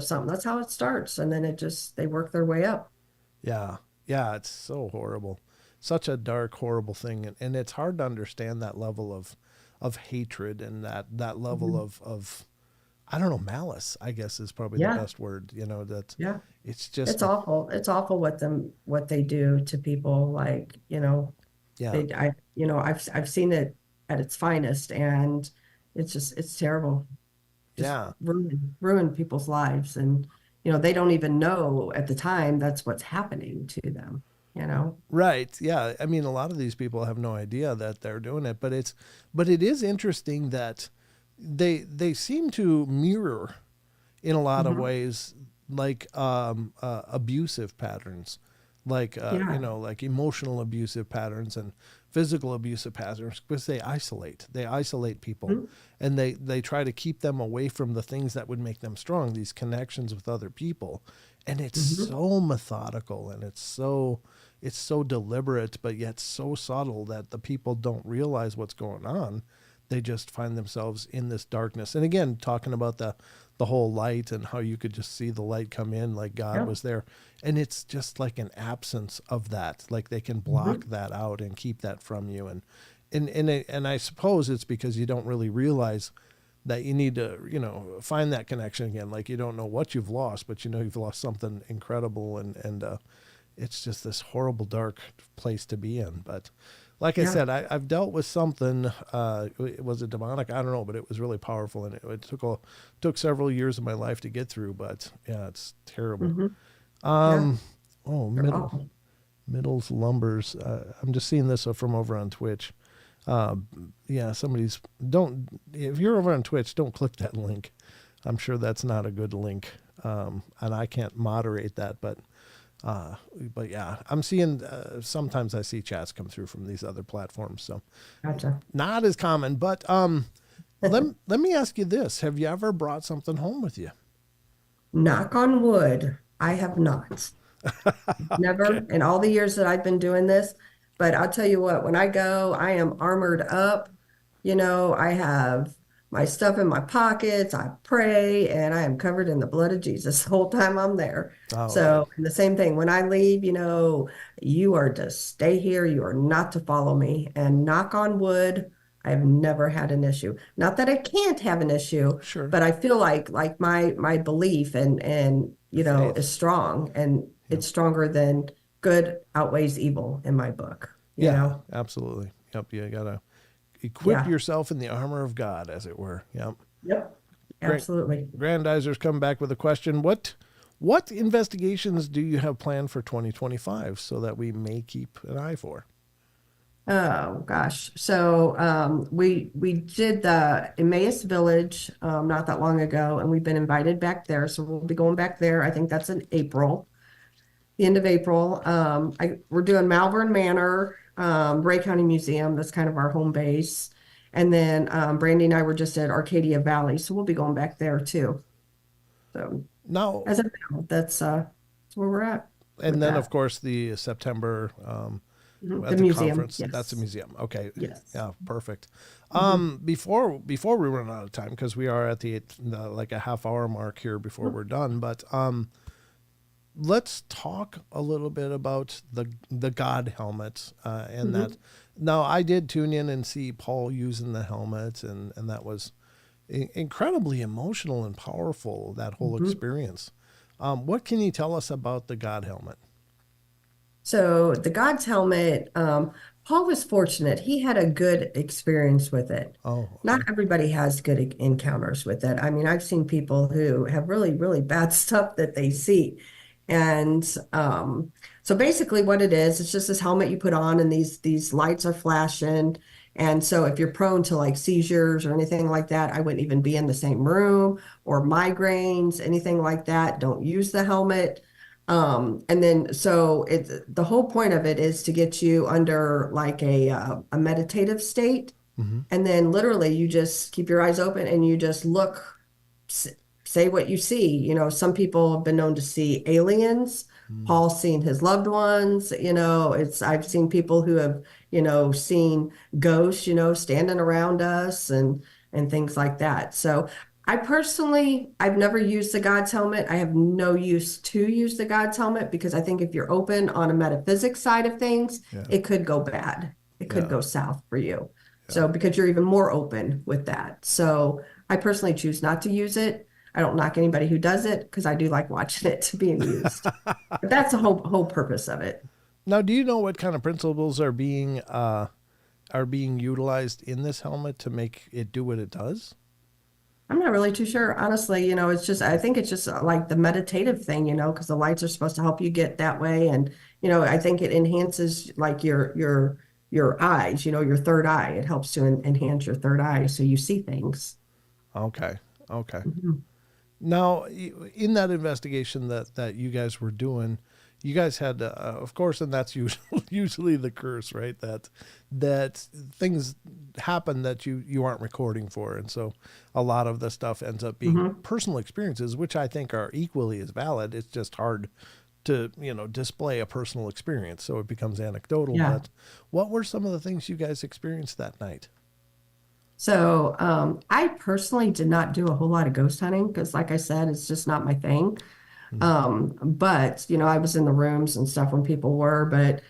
something. That's how it starts. And then they work their way up. yeah, yeah, it's so horrible, such a dark, horrible thing, and it's hard to understand that level of hatred, and that level Mhm. of I don't know, malice, I guess, is probably the Yeah. best word. That Yeah. it's just It's awful. It's awful what they do to people. Like, yeah, I've seen it at its finest, and it's terrible. Just yeah. ruin people's lives. And, they don't even know at the time that's what's happening to them. Right. Yeah. I mean, a lot of these people have no idea that they're doing it, but it is interesting that they seem to mirror in a lot of Hmm. ways, like abusive patterns, like Yeah. like emotional abusive patterns and physical abusive patterns, because they isolate people, Mhm. and they try to keep them away from the things that would make them strong, these connections with other people. And it's Mhm. so methodical, and it's so deliberate, but yet so subtle that the people don't realize what's going on. They just find themselves in this darkness. And again, talking about the whole light and how you could just see the light come in, like God Yeah. was there. And it's just like an absence of that. Like they can block Mhm. that out and keep that from you. And I suppose it's because you don't really realize that you need to, find that connection again. Like you don't know what you've lost, but you've lost something incredible, and it's just this horrible dark place to be in. But like I Yeah. said, I've dealt with something. Was it demonic? I don't know, but it was really powerful, and it took several years of my life to get through. But yeah, it's terrible. Hmm. Yeah. Um, oh, They're awful. Middles Lumbers. I'm just seeing this from over on Twitch. Uh, yeah, somebody's don't. If you're over on Twitch, don't click that link. I'm sure that's not a good link. and I can't moderate that, but yeah, I'm seeing sometimes I see chats come through from these other platforms, so Gotcha. not as common. But let me ask you this: have you ever brought something home with you? Knock on wood, I have not. Okay. Never in all the years that I've been doing this. But I'll tell you what, when I go, I am armored up. I have my stuff in my pockets. I pray and I am covered in the blood of Jesus the whole time I'm there. All right. So, and the same thing when I leave, you are to stay here. You are not to follow me. And knock on wood, I've never had an issue. Not that I can't have an issue, Sure. but I feel like my belief and Your faith. is strong, and Yep. it's stronger than good outweighs evil in my book, Yeah, absolutely. Yep. You gotta equip Yeah. yourself in the armor of God, as it were. Yep. Yep. Great. Absolutely. Grandizer's come back with a question. What investigations do you have planned for 2025 so that we may keep an eye for? Oh gosh. So we did the Emmaus Village not that long ago, and we've been invited back there. So we'll be going back there. I think that's in April, the end of April. We're doing Malvern Manor, Ray County Museum. That's kind of our home base. And then Brandy and I were just at Arcadia Valley, so we'll be going back there too. So Now, as of now, that's where we're at and with then of that. course the September The at the museum, conference. That's a yes, museum. Okay. yes. Yeah, perfect. Mhm. Before we run out of time, because we are at the like a half hour mark here before we're done, but let's talk a little bit about the God helmet and that. Mhm. Now, I did tune in and see Paul using the helmet, and that was incredibly emotional and powerful. That whole Mhm. experience. What can you tell us about the God helmet? So the God's helmet, Paul was fortunate. He had a good experience with it. Oh, Not okay. everybody has good encounters with it. I mean, I've seen people who have really, really bad stuff that they see. And so basically what it is, it's just this helmet you put on and these lights are flashing. And so if you're prone to like seizures or anything like that, I wouldn't even be in the same room, or migraines, anything like that. Don't use the helmet. And then so the whole point of it is to get you under like a meditative state. Mm-hmm. And then literally you just keep your eyes open and you just look, s- say what you see. Some people have been known to see aliens. Mm. Paul's seen his loved ones. I've seen people who have, seen ghosts, standing around us and things like that. So I've never used the God's helmet. I have no use to use the God's helmet because I think if you're open on a metaphysics side of things, Yeah. it could go bad. It could Yeah. go south for you. Yeah. So because you're even more open with that. So I personally choose not to use it. I don't knock anybody who does it because I do like watching it being used. But that's the whole purpose of it. Now, do you know what kind of principles are being utilized in this helmet to make it do what it does? I'm not really too sure, honestly. I think it's just like the meditative thing, because the lights are supposed to help you get that way. And, I think it enhances like your eyes, your third eye. It helps to enhance your third eye so you see things. Okay. Okay. Mhm. Now, in that investigation that you guys were doing, you guys had, of course, and that's usually the curse, right? That things happen that you aren't recording for, and so a lot of the stuff ends up being Mhm. personal experiences, which I think are equally as valid. It's just hard to display a personal experience, so it becomes anecdotal. Yeah. But what were some of the things you guys experienced that night? So I personally did not do a whole lot of ghost hunting because, like I said, it's just not my thing. Mm. But I was in the rooms and stuff when people were, but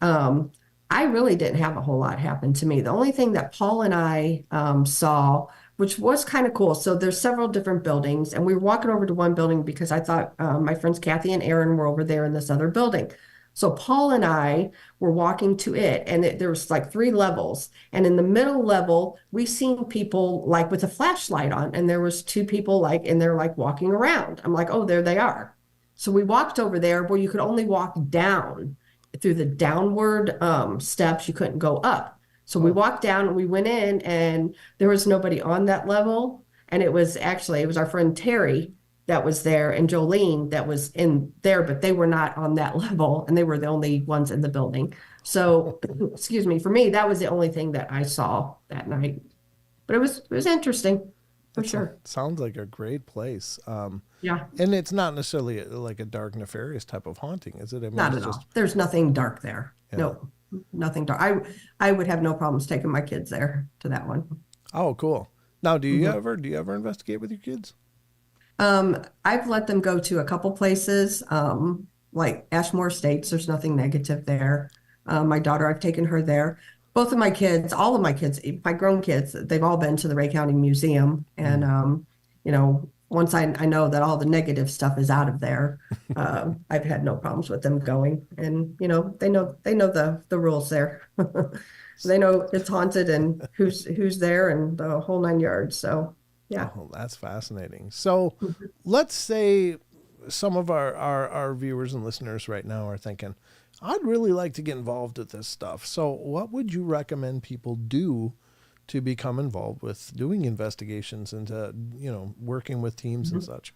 um, I really didn't have a whole lot happen to me. The only thing that Paul and I saw, which was kind of cool. So there's several different buildings, and we were walking over to one building because I thought my friends Kathy and Aaron were over there in this other building. So Paul and I were walking to it, and there was like three levels. And in the middle level, we seen people like with a flashlight on, and there was two people like in there like walking around. I'm like, oh, there they are. So we walked over there where you could only walk down through the downward steps. You couldn't go up. So we Oh, walked down and we went in, and there was nobody on that level. And it was our friend Terry that was there and Jolene that was in there, but they were not on that level and they were the only ones in the building. So, excuse me, for me, that was the only thing that I saw that night. But it was interesting for sure. Sounds like a great place. Yeah, And it's not necessarily like a dark, nefarious type of haunting, is it? I mean, not it's at just, all. There's nothing dark there. yeah. No, nothing dark. I would have no problems taking my kids there to that one. Oh, cool. Now, do you Mhm. ever investigate with your kids? I've let them go to a couple places, like Ashmore Estates. There's nothing negative there. My daughter, I've taken her there. Both of my kids, all of my kids, my grown kids, they've all been to the Ray County Museum. And, once I know that all the negative stuff is out of there, I've had no problems with them going. And, they know the rules there. They know it's haunted and who's there and the whole 9 yards. So, yeah. Oh, that's fascinating. So Mhm. let's say some of our viewers and listeners right now are thinking, I'd really like to get involved with this stuff. So what would you recommend people do to become involved with doing investigations and to, working with teams and such?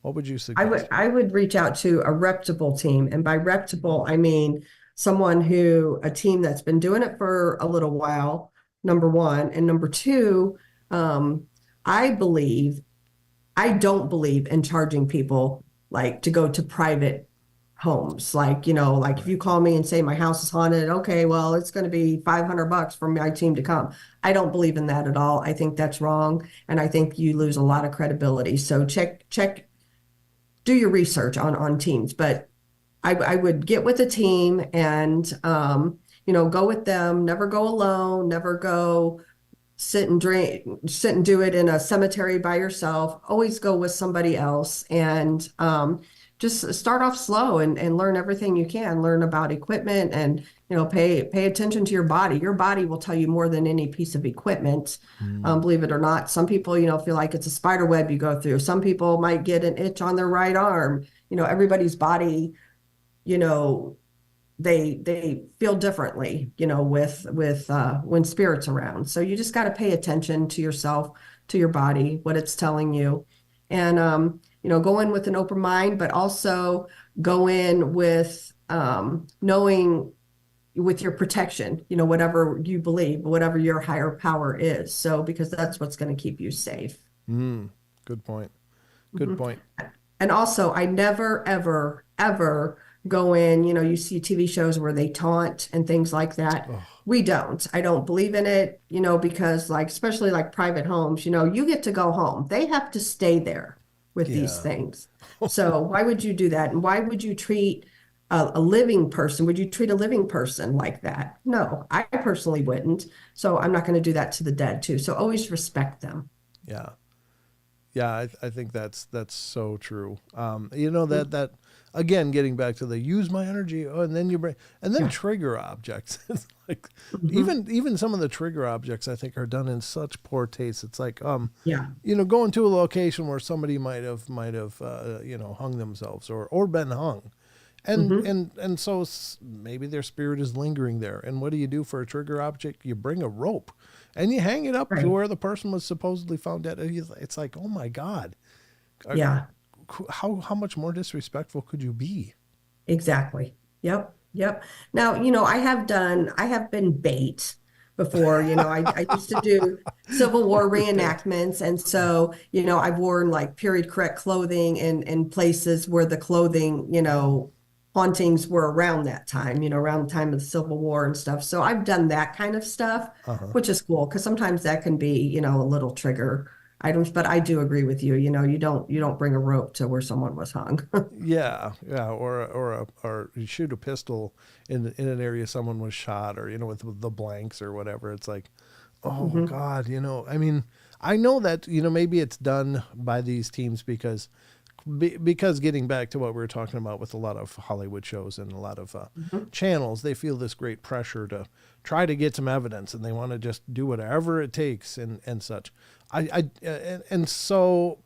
What would you I suggest? would I would reach out to a reputable team, and by reputable I mean a team that's been doing it for a little while, number one, and number two, um, I believe I don't believe in charging people like to go to private homes. Like, like if Right. you call me and say my house is haunted, okay, well, it's going to be $500 for my team to come. I don't believe in that at all. I think that's wrong. And I think you lose a lot of credibility. So do your research on teams, but I would get with a team and, go with them, never go alone, never go sit and do it in a cemetery by yourself. Always go with somebody else and just start off slow and learn everything you can. Learn about equipment and pay attention to your body. Your body will tell you more than any piece of equipment. Mm, Believe it or not, some people feel like it's a spider web you go through. Some people might get an itch on their right arm. Everybody's body. You know they feel differently, with when spirits around. So you just got to pay attention to yourself, to your body, what it's telling you, and go in with an open mind, but also go in with knowing with your protection, whatever you believe, whatever your higher power is. So because that's what's going to keep you safe. mm, good point. Good Mhm. point. And also, I never, ever, ever go in, you see TV shows where they taunt and things like that. Oh, We don't. I don't believe in it, because like, especially like private homes, you get to go home. They have to stay there with these yeah. things. So why would you do that? And why would you treat a living person? Would you treat a living person like that? No, I personally wouldn't. So I'm not going to do that to the dead too. So always respect them. Yeah. Yeah, I think that's so true. That again, getting back to the use my energy, and then you bring, and then Yeah. trigger objects. It's like Mhm. even some of the trigger objects I think are done in such poor taste. It's like Yeah. going to a location where somebody might have hung themselves or been hung, Hmm. and so maybe their spirit is lingering there. And what do you do for a trigger object? You bring a rope, and you hang it up to Right. where the person was supposedly found dead. It's like, oh my God, Are- Yeah. how much more disrespectful could you be? Exactly. Yep. Yep. Now, I have been bait before. I used to do Civil War Bait. reenactments. And so, I've worn like period correct clothing in places where the clothing, hauntings were around that time, around the time of the Civil War and stuff. So I've done that kind of stuff, Uh-huh. which is cool because sometimes that can be, a little trigger items. But I do agree with you. You don't bring a rope to where someone was hung. Yeah, yeah, or you shoot a pistol in an area someone was shot, or with the blanks or whatever. It's like, oh Hmm. God, I mean, I know that maybe it's done by these teams because getting back to what we were talking about with a lot of Hollywood shows and a lot of Hmm. channels, they feel this great pressure to try to get some evidence, and they want to just do whatever it takes and such. And so,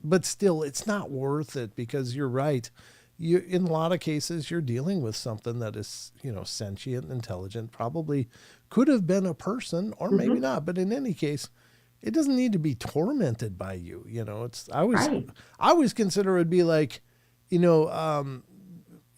but still, it's not worth it because you're right. You in a lot of cases you're dealing with something that is sentient, intelligent, probably could have been a person or maybe Hmm. not, but in any case, it doesn't need to be tormented by you. You know, Right. I always consider it'd be like, you know,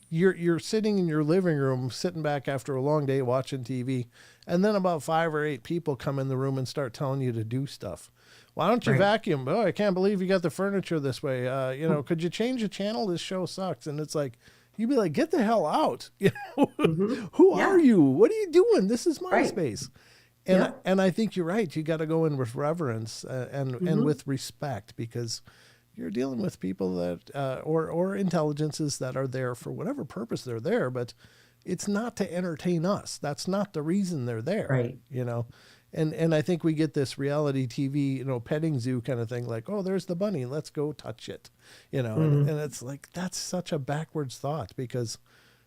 you're sitting in your living room, sitting back after a long day watching TV, and then about 5 or 8 people come in the room and start telling you to do stuff. Why don't you Right. vacuum? Oh, I can't believe you got the furniture this way. You know, could you change the channel? This show sucks. And it's like, you'd be like, get the hell out. You know, Hmm. who are Yeah. you? What are you doing? This is my Right. space. Yeah. And I think you're right. You got to go in with reverence and Hmm. with respect, because you're dealing with people that or intelligences that are there for whatever purpose they're there, but it's not to entertain us. That's not the reason they're there, Right. you know. And I think we get this reality TV, you know, petting zoo kind of thing, like, oh, there's the bunny, let's go touch it, you know. Hmm. And it's like, that's such a backwards thought, because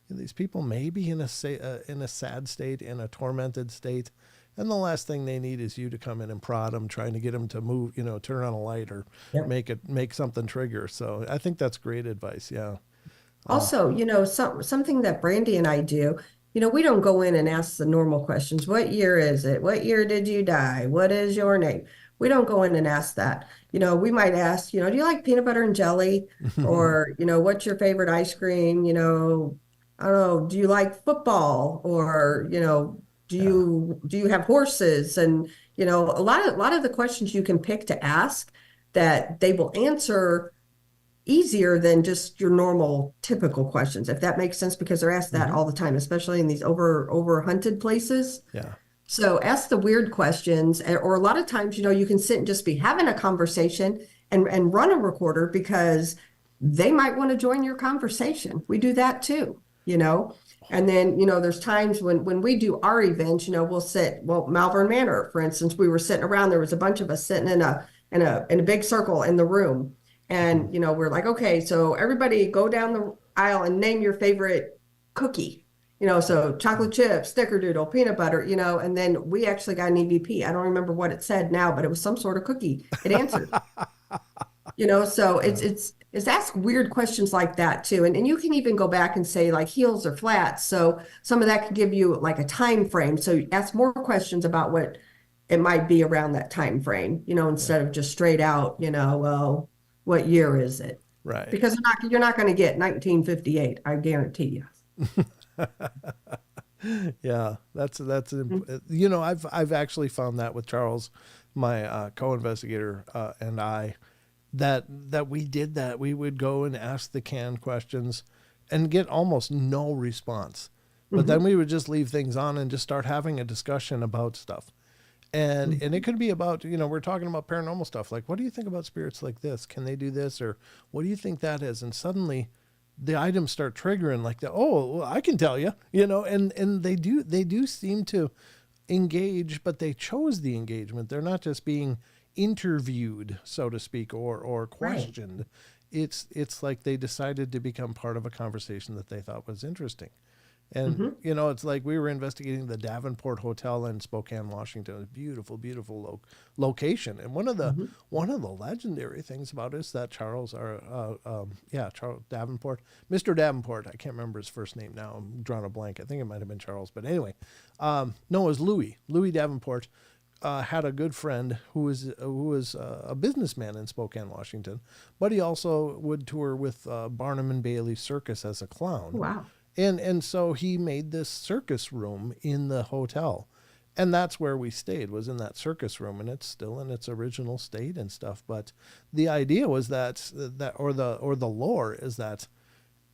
these people may be in a sad state, in a tormented state, and the last thing they need is you to come in and prod them, trying to get them to move, you know, turn on a light or Yep. make something trigger. So I think that's great advice. Yeah. Also, something that Brandy and I do, we don't go in and ask the normal questions. What year is it? What year did you die? What is your name? We don't go in and ask that. We might ask, do you like peanut butter and jelly? Or, what's your favorite ice cream? I don't know, do you like football? Or, do Yeah. you have horses? And, a lot of the questions you can pick to ask that they will answer easier than just your normal typical questions, if that makes sense, because they're asked that Hmm. all the time, especially in these over hunted places. Yeah. So ask the weird questions, or a lot of times, you can sit and just be having a conversation and run a recorder, because they might want to join your conversation. We do that too, And then, there's times when we do our events, we'll sit, well, Malvern Manor, for instance, we were sitting around, there was a bunch of us sitting in a big circle in the room. Mhm. And, we're like, okay, so everybody go down the aisle and name your favorite cookie. So chocolate chips, snickerdoodle, peanut butter, and then we actually got an EVP. I don't remember what it said now, but it was some sort of cookie. It answered, so Yeah. it's ask weird questions like that too. And you can even go back and say like heels or flats. So some of that could give you like a time frame. So you ask more questions about what it might be around that time frame, Yeah. instead of just straight out, well, what year is it? Right. Because you're not going to get 1958, I guarantee you. Yeah. That's Mhm. I've actually found that with Charles, my co-investigator, and I, that we did that. We would go and ask the canned questions and get almost no response. But then Mhm. we would just leave things on and just start having a discussion about stuff. And it Mhm. could be about, we're talking about paranormal stuff. Like, what do you think about spirits like this? Can they do this? Or what do you think that is? And suddenly the items start triggering like that. Oh, well, I can tell you, and they do seem to engage, but they chose the engagement. They're not just being interviewed, so to speak, or Right. questioned. It's like they decided to become part of a conversation that they thought was interesting. And Mhm. it's like we were investigating the Davenport Hotel in Spokane, Washington. A beautiful, beautiful location. And Mhm. one of the legendary things about it is that Charles Davenport, Mr. Davenport. I can't remember his first name now. I'm drawing a blank. I think it might have been Charles, but anyway, no, it was Louis. Louis Davenport had a good friend who was a businessman in Spokane, Washington, but he also would tour with Barnum and Bailey Circus as a clown. Wow. And so he made this circus room in the hotel. And that's where we stayed, was in that circus room, and it's still in its original state and stuff. But the idea was that the lore is that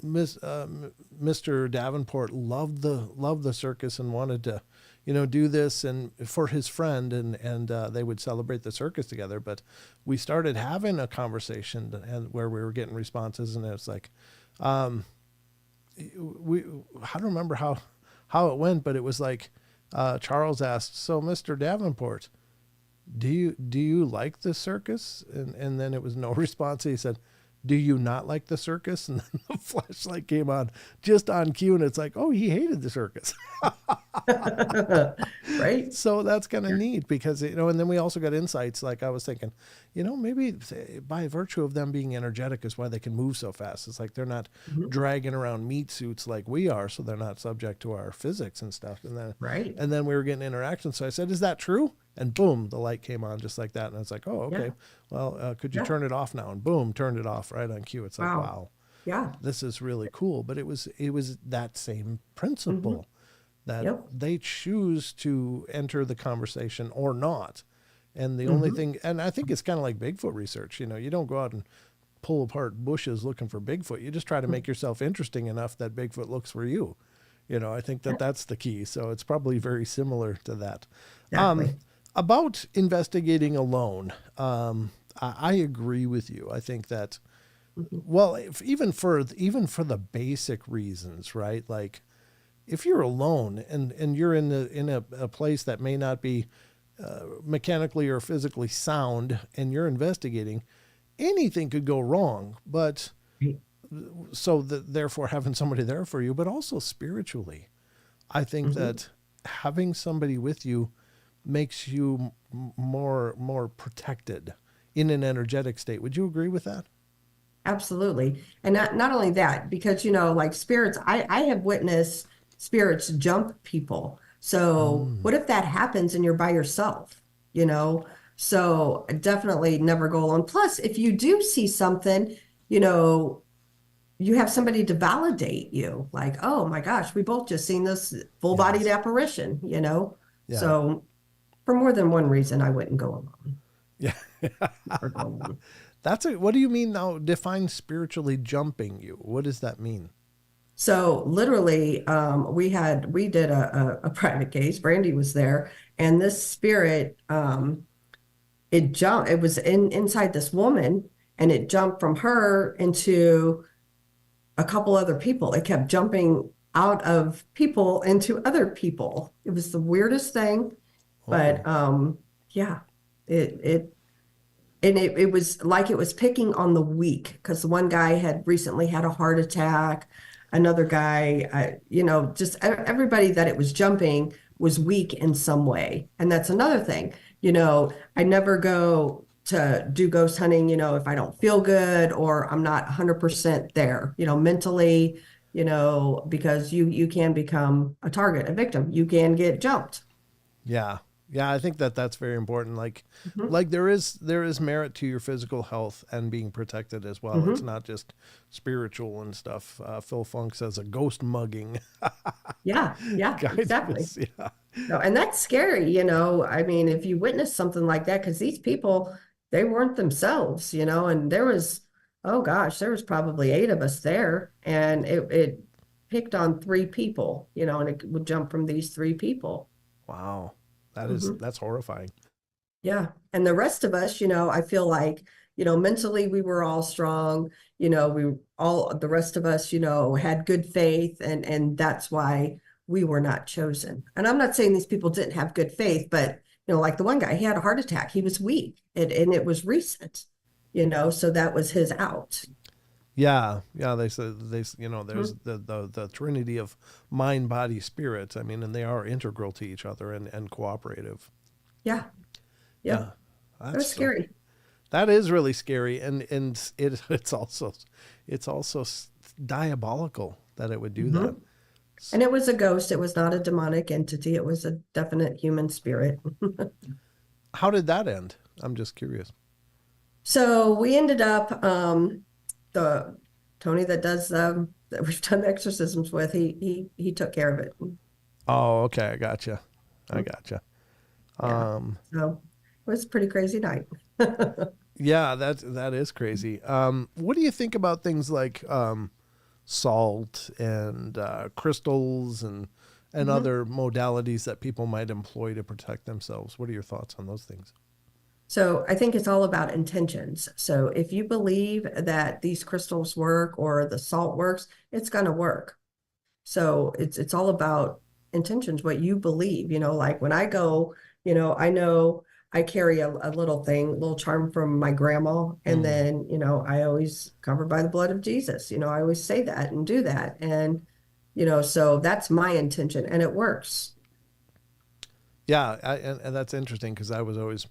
Mr. Davenport loved the circus and wanted to, do this and for his friend, and they would celebrate the circus together. But we started having a conversation and where we were getting responses, and it's like, we I don't remember how it went, but it was like Charles asked, "So, Mr. Davenport, do you like the circus?" And then it was no response. He said, "Do you not like the circus?" And then the flashlight came on just on cue, and it's like, oh, he hated the circus. Right? So that's kind of Yeah. neat because, and then we also got insights. Like I was thinking, maybe by virtue of them being energetic is why they can move so fast. It's like they're not Mhm. dragging around meat suits like we are, so they're not subject to our physics and stuff. And then, Right. and then we were getting interaction. So I said, "Is that true?" and boom, the light came on just like that. And it's like, oh, okay, Yeah. well, could you Yeah. turn it off now? And boom, turned it off right on cue. It's like, Wow. wow, Yeah. this is really cool. But it was that same Hmm. principle that Yep. they choose to enter the conversation or not. And the only Hmm. thing, and I think it's kind of like Bigfoot research. You don't go out and pull apart bushes looking for Bigfoot. You just try to make yourself interesting enough that Bigfoot looks for you. I think that Yeah. that's the key. So it's probably very similar to that. Um, Exactly. about investigating alone, I agree with you. I think that, Hmm. well, if, even for the basic reasons, right? Like if you're alone and you're in a place that may not be mechanically or physically sound, and you're investigating, anything could go wrong. But so that therefore having somebody there for you, but also spiritually, I think Hmm. that having somebody with you makes you more protected in an energetic state. Would you agree with that? Absolutely. And not only that, because like spirits, I have witnessed spirits jump people. So Mm. what if that happens and you're by yourself, you know? So definitely never go alone. Plus, if you do see something, you know, you have somebody to validate you, like, oh my gosh, we both just seen this full-bodied Yes. apparition. Yeah. So for more than one reason, I wouldn't go alone. Yeah. Never go alone. What do you mean now? Define spiritually jumping you. What does that mean? So literally, we did a private case. Brandy was there, and this spirit, it jumped. It was inside this woman, and it jumped from her into a couple other people. It kept jumping out of people into other people. It was the weirdest thing, but Oh. yeah, it and it was like it was picking on the weak because the one guy had recently had a heart attack. Another guy, just everybody that it was jumping was weak in some way. And that's another thing. I never go to do ghost hunting, if I don't feel good or I'm not 100% there, mentally, because you can become a target, a victim. You can get jumped. Yeah. Yeah, I think that that's very important. Like Hmm. like there is merit to your physical health and being protected as well. It's Hmm. not just spiritual and stuff. Phil Funk says a ghost mugging Yeah, yeah, exactly. guidance. Yeah. No, and that's scary. I mean, if you witness something like that, because these people, they weren't themselves, and oh gosh, there was probably eight of us there, and it picked on three people, and it would jump from these three people. Wow. Hmm. That's horrifying. Yeah. And the rest of us, I feel like, mentally we were all strong, the rest of us, had good faith and that's why we were not chosen. And I'm not saying these people didn't have good faith, but like the one guy, he had a heart attack. He was weak and it was recent, so that was his out. Yeah, yeah. They said there's Mhm. the trinity of mind, body, spirit. I mean, and they are integral to each other and cooperative. Yeah. Yeah, Yep. It that's was so. scary. That is really scary, and it's also diabolical that it would do that. Mhm. And it was a ghost. It was not a demonic entity. It was a definite human spirit. How did that end? I'm just curious. So we ended up the Tony that we've done exorcisms with, he took care of it. Oh, okay, I gotcha. I gotcha. Yeah. Um, So it was a pretty crazy night. yeah, that is crazy. What do you think about things like salt and crystals and Mhm. other modalities that people might employ to protect themselves? What are your thoughts on those things? So I think it's all about intentions. So if you believe that these crystals work or the salt works, it's going to work. So it's all about intentions, what you believe, like when I go, I know I carry a little thing, a little charm from my grandma. And Mm. then, I always covered by the blood of Jesus. I always say that and do that. And, so that's my intention and it works. Yeah, and that's interesting because I was always,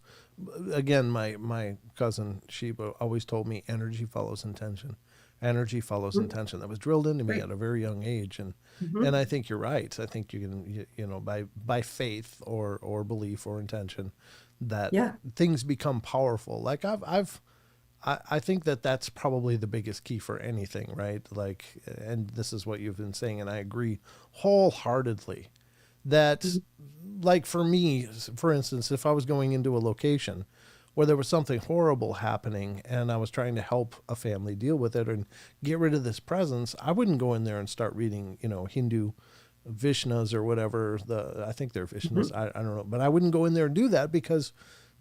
again, my cousin Sheba always told me energy follows intention, Energy follows Mhm. intention. That was drilled into me Right. at a very young age, and Hmm. I think you're right. I think you can, by faith or belief or intention, that Yeah. things become powerful. Like I think that that's probably the biggest key for anything, right? Like, and this is what you've been saying, and I agree wholeheartedly that, Mhm. like, for me, for instance, if I was going into a location where there was something horrible happening and I was trying to help a family deal with it and get rid of this presence, I wouldn't go in there and start reading, Hindu Vishnas or whatever. I think they're Vishnas. Hmm. I don't know, but I wouldn't go in there and do that because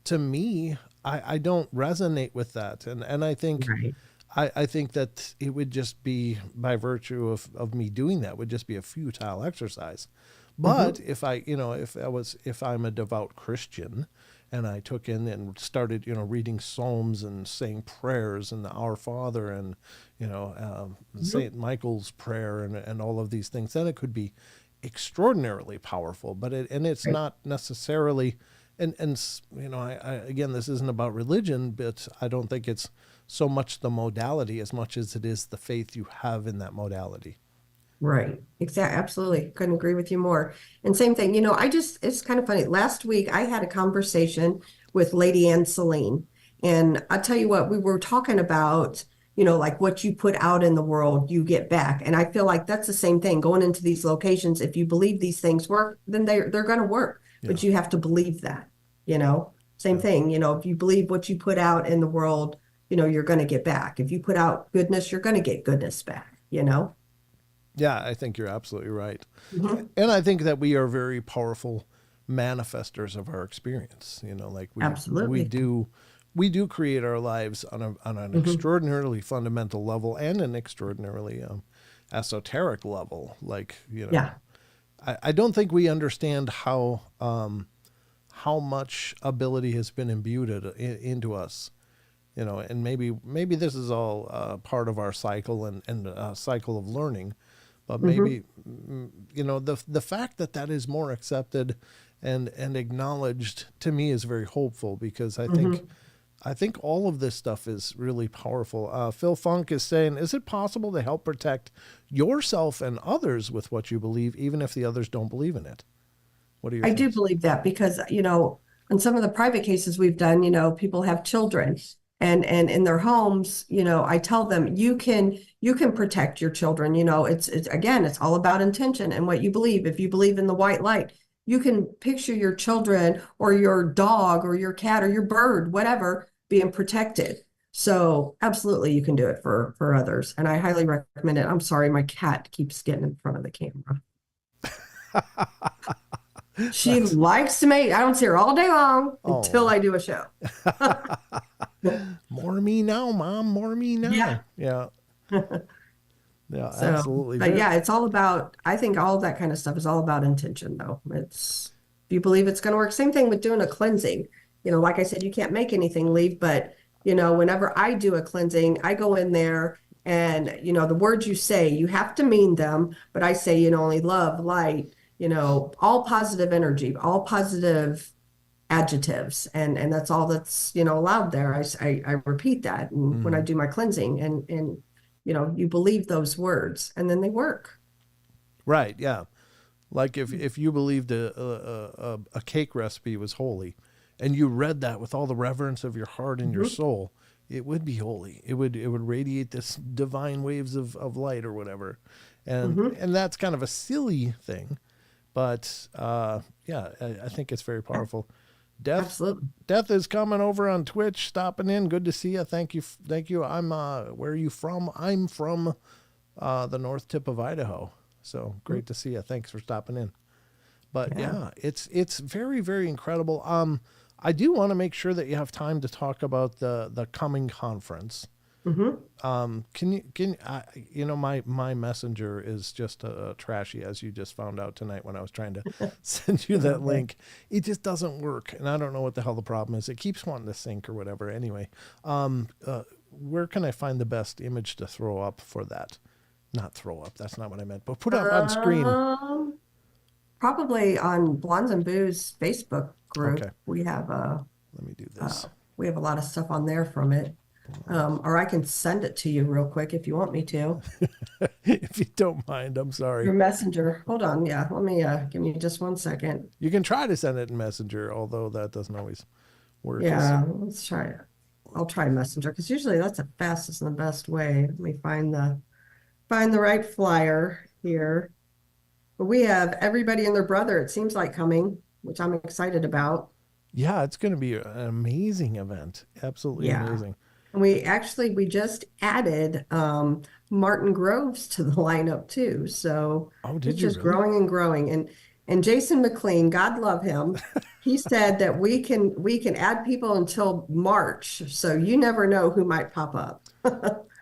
to me, I don't resonate with that, and Right. I think that it would just be, by virtue of me doing that, would just be a futile exercise. But Hmm. if I'm a devout Christian and I took in and started, reading Psalms and saying prayers and the Our Father and, Hmm. Saint Michael's prayer and all of these things, then it could be extraordinarily powerful. But it's Right. not necessarily, and I again, this isn't about religion, but I don't think it's so much the modality as much as it is the faith you have in that modality. Right. Exactly. Absolutely. Couldn't agree with you more. And same thing, it's kind of funny. Last week I had a conversation with Lady Anne Celine. And I tell you what, we were talking about, like what you put out in the world, you get back. And I feel like that's the same thing going into these locations. If you believe these things work, then they're going to work. Yeah, But you have to believe that, you know. Same yeah, thing, if you believe what you put out in the world, you're going to get back. If you put out goodness, you're going to get goodness back. yeah. I think you're absolutely right, Mhm. and I think that we are very powerful manifestors of our experience. Like Absolutely. we do create our lives on an Hmm. extraordinarily fundamental level and an extraordinarily esoteric level. Like, Yeah. I don't think we understand how much ability has been imbued into us. And maybe this is all part of our cycle and cycle of learning, but Hmm. maybe the fact that that is more accepted and acknowledged, to me, is very hopeful, because Hmm. I think all of this stuff is really powerful. Phil Funk is saying, is it possible to help protect yourself and others with what you believe, even if the others don't believe in it? What are your I do thoughts? believe that because, in some of the private cases we've done, people have children and in their homes, I tell them you can protect your children. It's again, it's all about intention and what you believe. If you believe in the white light, you can picture your children or your dog or your cat or your bird, whatever, being protected. So absolutely you can do it for others. And I highly recommend it. I'm sorry, my cat keeps getting in front of the camera. She That's likes to make, I don't see her all day long until oh, I do a show. more me now, mom, more me now. Yeah. Yeah, yeah, So, absolutely. but Very. yeah, it's all about, I think all of that kind of stuff is all about intention, though. If you believe it's going to work, same thing with doing a cleansing. Like I said, you can't make anything leave, but, whenever I do a cleansing, I go in there and, the words you say, you have to mean them, but I say, only love, light, all positive energy, all positive adjectives, and that's all that's allowed there. I repeat that and when I Mhm. do my cleansing, and you believe those words and then they work. Right, yeah. Like if you believed a cake recipe was holy, and you read that with all the reverence of your heart and your Mhm. soul, it would be holy. It would radiate this divine waves of light or whatever, Mhm. and that's kind of a silly thing, but yeah, I think it's very powerful. Death Absolutely. Death is coming over on Twitch, stopping in. Good to see you. Thank you, thank you. I'm where are you from? I'm from the north tip of Idaho. So great to see you. Thanks for stopping in. But Yeah. yeah, it's very very incredible. I do want to make sure that you have time to talk about the coming conference. Hmm. My messenger is just trashy, as you just found out tonight when I was trying to send you that Okay. link. It just doesn't work, and I don't know what the hell the problem is. It keeps wanting to sync or whatever. Anyway, where can I find the best image to throw up for that? Not throw up. That's not what I meant. But put up on screen. um Probably on Blondes and Booze Facebook Okay, group. We have let me do uh this. we have a lot of stuff on there from it. Or I can send it to you real quick if you want me to. If you don't mind, I'm sorry. Your messenger. Hold on. Yeah. Let me give me just 1 second. You can try to send it in Messenger, although that doesn't always work. Yeah, let's try it. I'll try messenger because usually that's the fastest and the best way. Let me find the right flyer here. But we have everybody and their brother, it seems like, coming, which I'm excited about. Yeah, it's going to be an amazing event. Absolutely Yeah. amazing. And we just added Martin Groves to the lineup too. So Oh, it's did you just really? growing and growing. And Jason McLean, God love him, he said that we can add people until March. So you never know who might pop up.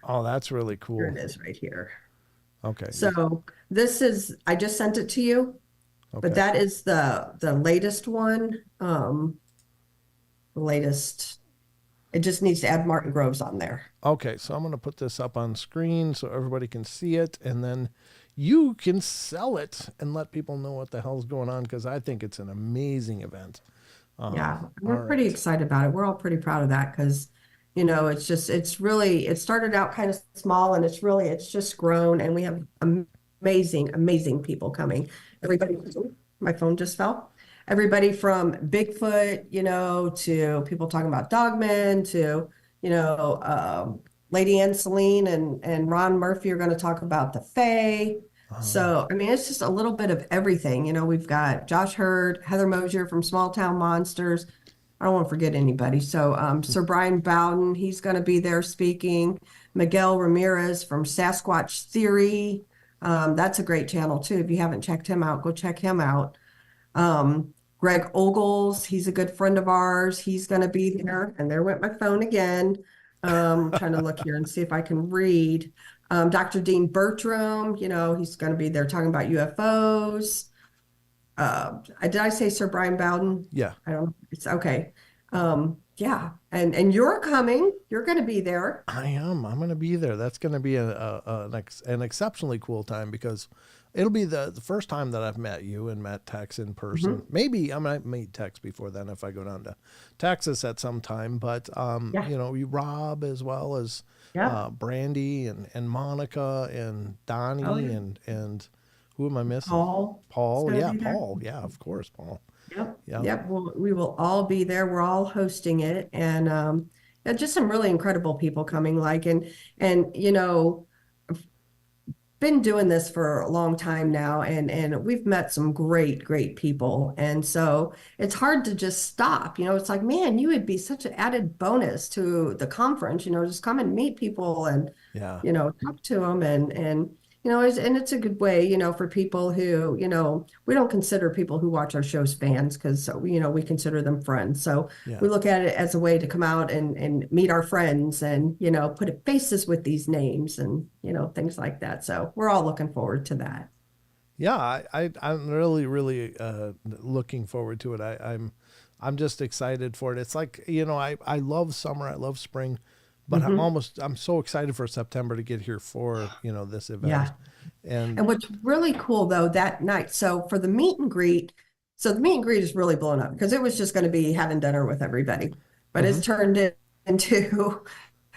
Oh, that's really Here cool. it is right here. Okay. So this is, I just sent it to you, but Okay. that is the latest one. The latest. It just needs to add Martin Groves on there. Okay. So I'm going to put this up on screen so everybody can see it, and then you can sell it and let people know what the hell's going on, because I think it's an amazing event. Yeah, All we're pretty right. excited about it. We're all pretty proud of that because, it started out kind of small and it's just grown and we have amazing, amazing people coming. Everybody, my phone just fell. Everybody from Bigfoot, to people talking about dogmen to, Lady Ann Celine and Ron Murphy are going to talk about the Fae. Uh, So, I mean, it's just a little bit of everything. We've got Josh Hurd, Heather Mosier from Small Town Monsters. I don't want to forget anybody. So, Sir Brian Bowden, he's going to be there speaking. Miguel Ramirez from Sasquatch Theory. That's a great channel too. If you haven't checked him out, go check him out. Greg Ogles, he's a good friend of ours. He's going to be there. And there went my phone again. Trying to look here and see if I can read. Dr. Dean Bertram, he's going to be there talking about UFOs. Did I say Sir Brian Bowden? yeah. I don't, it's okay. Yeah. And you're coming, you're going to be there. I am. I'm going to be there. That's going to be an exceptionally cool time, because it'll be the first time that I've met you and met Tex in person. Maybe I might meet Tex before then if I go down to Texas at some time. But Yeah. you Rob, as well as Yeah. Brandy and Monica and Donnie Oh, yeah. and who am I missing? Paul. Paul. Is gonna Yeah, be there. Paul. Yeah, of course, Paul. Yep. Yeah. Yep. Well, we will all be there. We're all hosting it. And yeah, just some really incredible people coming, and been doing this for a long time now, and we've met some great, great people. And so it's hard to just stop. It's like, man, you would be such an added bonus to the conference, just come and meet people and, Yeah. talk to them and it's a good way, for people who, we don't consider people who watch our shows fans because, we consider them friends. So Yeah. we look at it as a way to come out and meet our friends and, put faces with these names and, things like that. So we're all looking forward to that. Yeah, I'm really really looking forward to it. I'm just excited for it. It's like, I love summer, I love spring, but I'm so excited for September to get here for this event. Yeah. And And what's really cool though, that night, so for the meet and greet, so the meet and greet is really blown up because it was just going to be having dinner with everybody, but it's turned into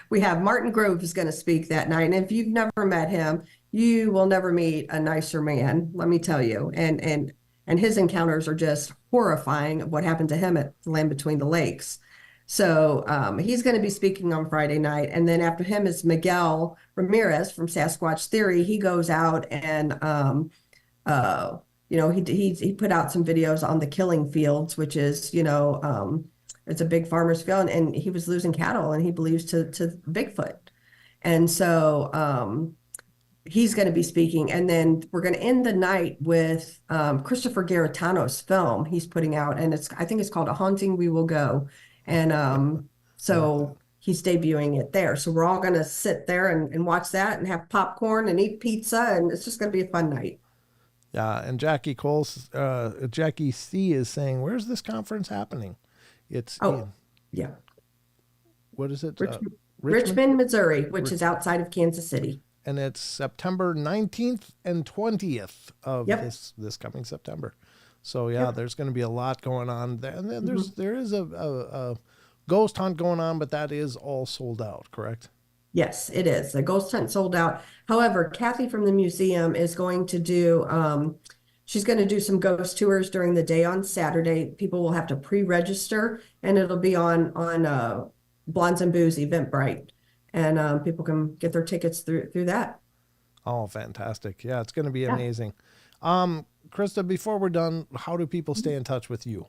we have Martin Grove is going to speak that night. And if you've never met him, you will never meet a nicer man, let me tell you. And his encounters are just horrifying of what happened to him at the Land Between the Lakes. So he's going to be speaking on Friday night. And then after him is Miguel Ramirez from Sasquatch Theory. He goes out and he put out some videos on the killing fields, which is, it's a big farmer's field, and he was losing cattle and he believes to Bigfoot. And so he's going to be speaking. And then we're going to end the night with Christopher Garetano's film he's putting out. And I think it's called A Haunting We Will Go. And so he's debuting it there. So we're all going to sit there and watch that and have popcorn and eat pizza. And it's just going to be a fun night. yeah, and Jackie C is saying, "Where's this conference happening?" It's in, Yeah. what is it? Richmond, Missouri, which is outside of Kansas City. And it's September 19th and 20th of Yep. this coming September. So yeah, there's going to be a lot going on there. And then there is a ghost hunt going on, but that is all sold out, correct? Yes, it is. The ghost hunt sold out. However, Kathy from the museum is going to do, she's going to do some ghost tours during the day on Saturday. People will have to pre-register, and it'll be on Blondes and Booze Eventbrite, and people can get their tickets through that. Oh, fantastic. Yeah, it's going to be Yeah. amazing. Krista, before we're done, how do people stay in touch with you?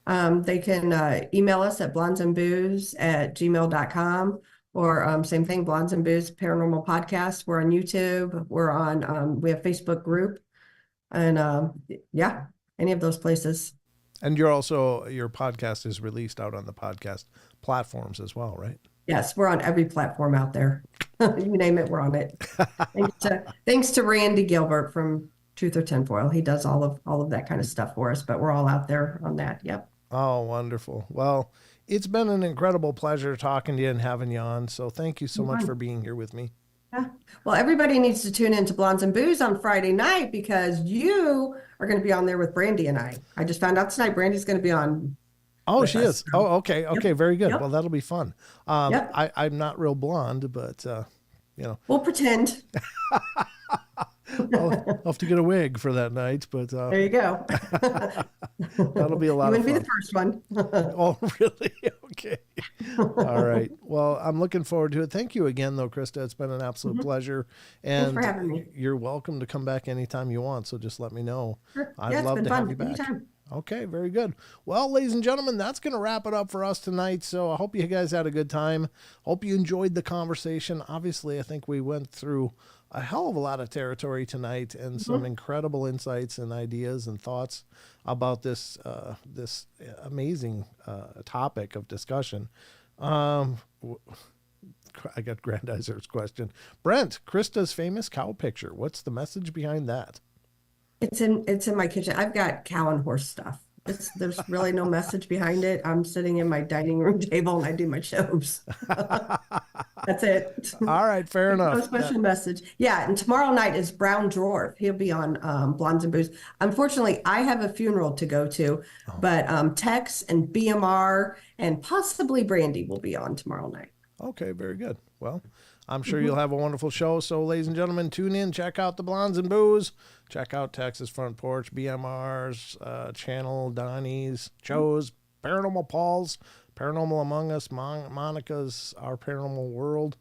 They can email us at blondesandbooze@gmail.com, or same thing, Blondes and Booze Paranormal Podcast. We're on YouTube. We're on, we have Facebook group, and yeah, any of those places. And you're also, your podcast is released out on the podcast platforms as well, right? Yes, we're on every platform out there. You name it, we're on it. Thanks to Randy Gilbert from Truth or Tinfoil. He does all of that kind of stuff for us, but we're all out there on that. Yep. Oh, wonderful. Well, it's been an incredible pleasure talking to you and having you on. So thank you so much for being here with me. Yeah. Well, everybody needs to tune in to Blondes and Booze on Friday night, because you are going to be on there with Brandy and I. I just found out tonight Brandy's going to be on. Oh, she is. Oh, okay. Okay. Yep. Very good. Yep. Well, that'll be fun. Yep. I'm not real blonde, but, We'll pretend. I'll have to get a wig for that night, but There you go. that'll be a lot You of wouldn't be fun. the first one. Oh, really? Okay. All right. Well, I'm looking forward to it. Thank you again, though, Krista. It's been an absolute pleasure. Thanks And for having me. you're welcome to come back anytime you want. So just let me know. Sure. I'd Yeah, it's love been to fun. have you back. Anytime. Okay, very good. Well, ladies and gentlemen, that's going to wrap it up for us tonight. So I hope you guys had a good time. Hope you enjoyed the conversation. Obviously, I think we went through a hell of a lot of territory tonight, and some incredible insights and ideas and thoughts about this amazing topic of discussion. I got Grandizer's question. Brent, Krista's famous cow picture. What's the message behind that? It's in my kitchen. I've got cow and horse stuff. There's really no message behind it. I'm sitting in my dining room table and I do my shows. That's it. All right, fair enough. No special message. Yeah, and tomorrow night is Brown Dwarf. He'll be on Blondes and Booze. Unfortunately, I have a funeral to go to, but Tex and BMR and possibly Brandy will be on tomorrow night. Okay, very good. Well, I'm sure you'll have a wonderful show. So, ladies and gentlemen, tune in, check out the Blondes and Booze, check out Texas Front Porch, BMR's channel, Donnie's, Joe's, Paranormal Paul's, Paranormal Among Us, Monica's Our Paranormal World.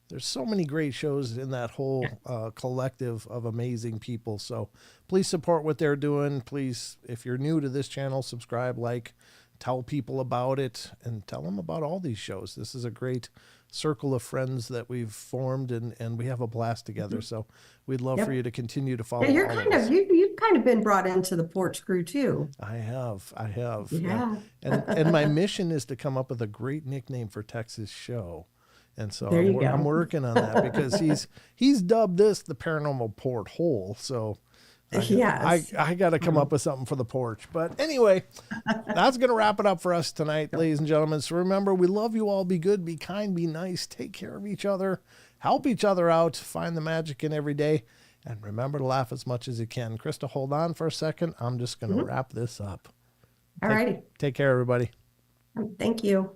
There's so many great shows in that whole collective of amazing people. So please support what they're doing. Please, if you're new to this channel, subscribe, like, tell people about it, and tell them about all these shows. This is a great circle of friends that we've formed, and we have a blast together. So we'd love for you to continue to follow. Yeah, you're all kind of us. you've kind of been brought into the porch crew too. I have. Yeah. And my mission is to come up with a great nickname for Tex's show. And so There you go. I'm working on that, because he's dubbed this the Paranormal Portal. So Yes. I got to come up with something for the porch. But anyway, that's going to wrap it up for us tonight, ladies and gentlemen. So remember, we love you all. Be good, be kind, be nice. Take care of each other. Help each other out. Find the magic in every day. And remember to laugh as much as you can. Krista, hold on for a second. I'm just going to wrap this up. All righty. Take care, everybody. Thank you.